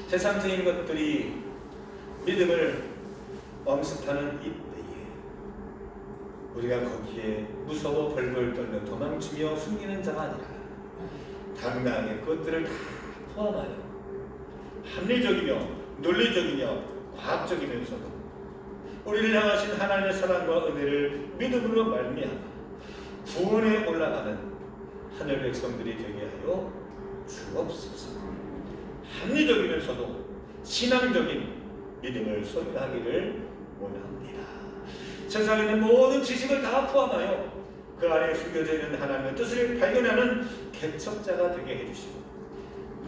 세상적인 것들이 믿음을 엄습하는 이때에 우리가 거기에 무서워 벌벌 떨며 도망치며 숨기는 자가 아니라 당당하게 그것들을 다 포함하여 합리적이며 논리적이며 과학적이면서도 우리를 향하신 하나님의 사랑과 은혜를 믿음으로 말미암아 구원에 올라가는 하늘 백성들이 되게 하여 주옵소서. 합리적이면서도 신앙적인 믿음을 소유하기를 원합니다. 세상에 있는 모든 지식을 다 포함하여 그 안에 숨겨져 있는 하나님의 뜻을 발견하는 개척자가 되게 해주시고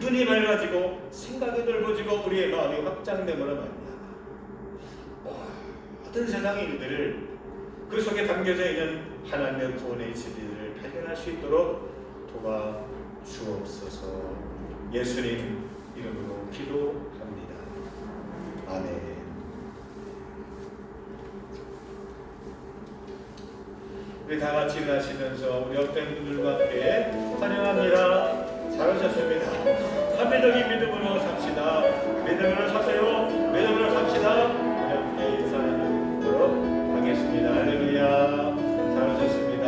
눈이 밝아지고 생각이 넓어지고 우리의 마음이 확장됨으로 말미암아 모든 세상의 일들을 그 속에 담겨져 있는 하나님의 구원의 진리를 발견할 수 있도록 도와주옵소서. 예수님 이름으로 기도합니다. 아멘. 우리 다 같이 일어나시면서 우리 옆에 분들과 함께 환영합니다. 잘하셨습니다. 합리적인 믿음으로 삽시다. 믿음으로 사세요. 믿음으로 삽시다. 우리 함께 인사하도록 하겠습니다. 할렐루야. 잘하셨습니다.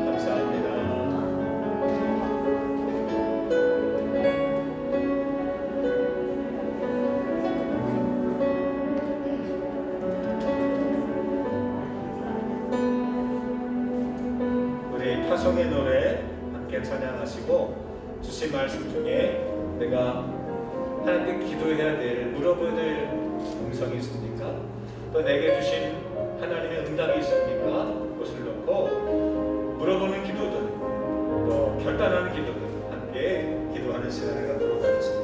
감사합니다. 우리 파송의 노래 함께 찬양하시고 주신 말씀 중에 내가 하나님께 기도해야 될, 물어봐야 될 음성이 있습니까? 또 내게 주신 하나님의 응답이 있습니까? 그것을 놓고 물어보는 기도들, 또 결단하는 기도들 함께 기도하는 시간을 갖도록 하겠습니다.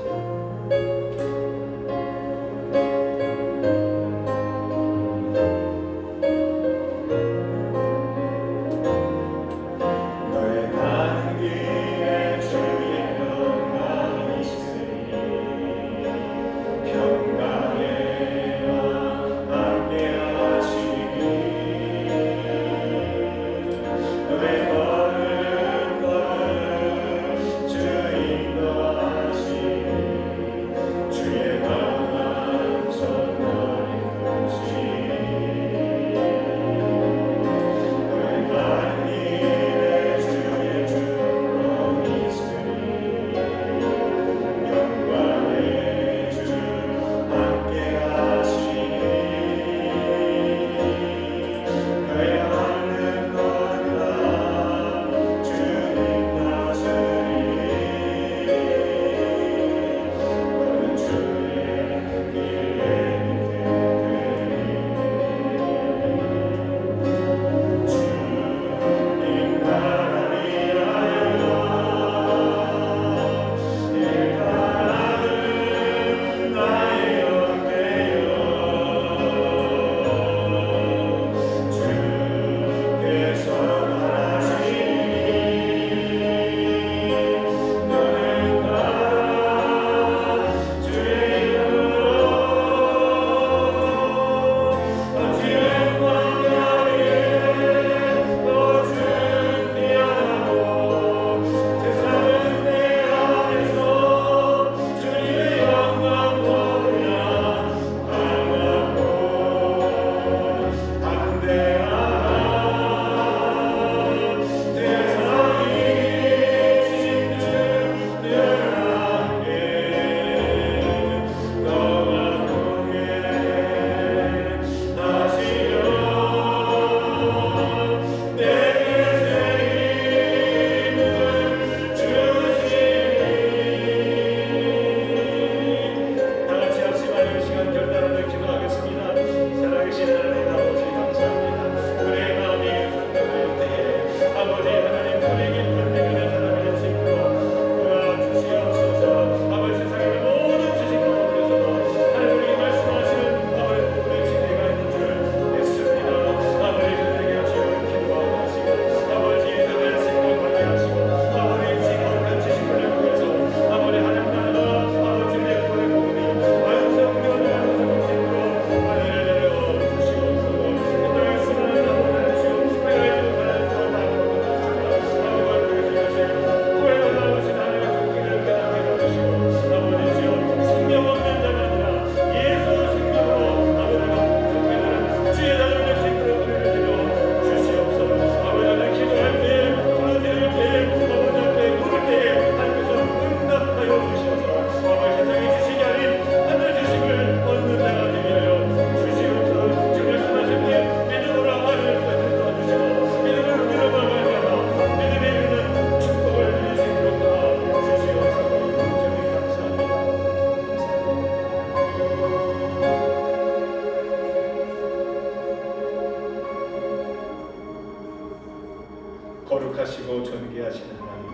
거룩하시고 존귀하신 하나님,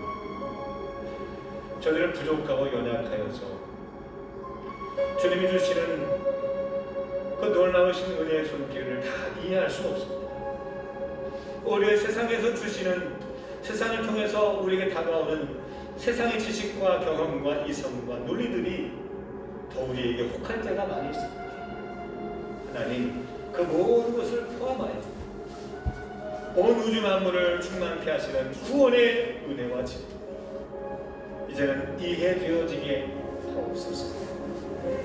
저희는 부족하고 연약하여서 주님이 주시는 그 놀라우신 은혜의 손길을 다 이해할 수 없습니다. 우리의 세상에서 주시는, 세상을 통해서 우리에게 다가오는 세상의 지식과 경험과 이성과 논리들이 더 우리에게 혹할 때가 많이 있습니다. 하나님, 그 모든 것을 포함하여 온 우주 만물을 충만케 하시는 구원의 은혜와 진리, 이제는 이해되어지게 하옵소서.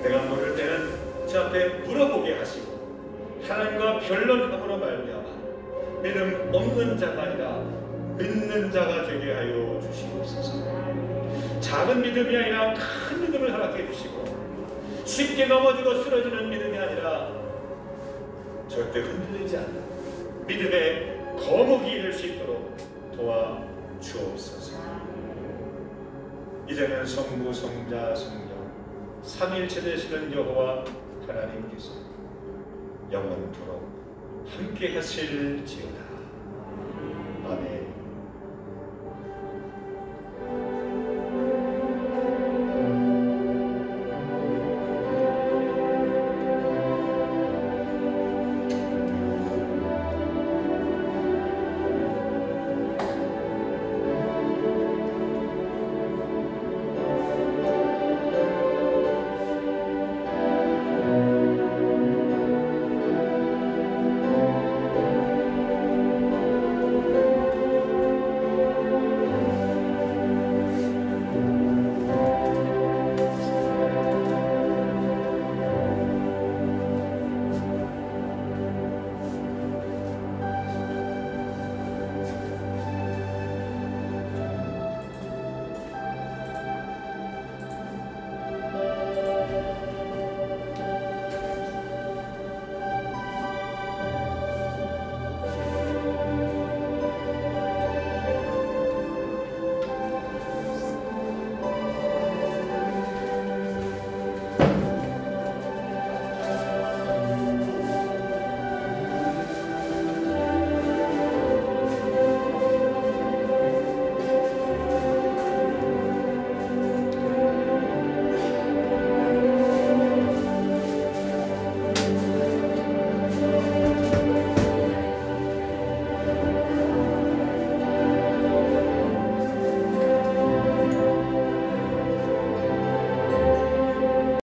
내가 모를 때는 저 앞에 물어보게 하시고 하나님과 변론함으로 말미암아 믿음 없는 자가 아니라 믿는 자가 되게 하여 주시옵소서. 작은 믿음이 아니라 큰 믿음을 허락해 주시고 쉽게 넘어지고 쓰러지는 믿음이 아니라 절대 흔들리지 않는 믿음의 거목이 될 수 있도록 도와주옵소서. 이제는 성부, 성자, 성령 삼일체 되시는 여호와 하나님께서 영원토록 함께 하실지어다.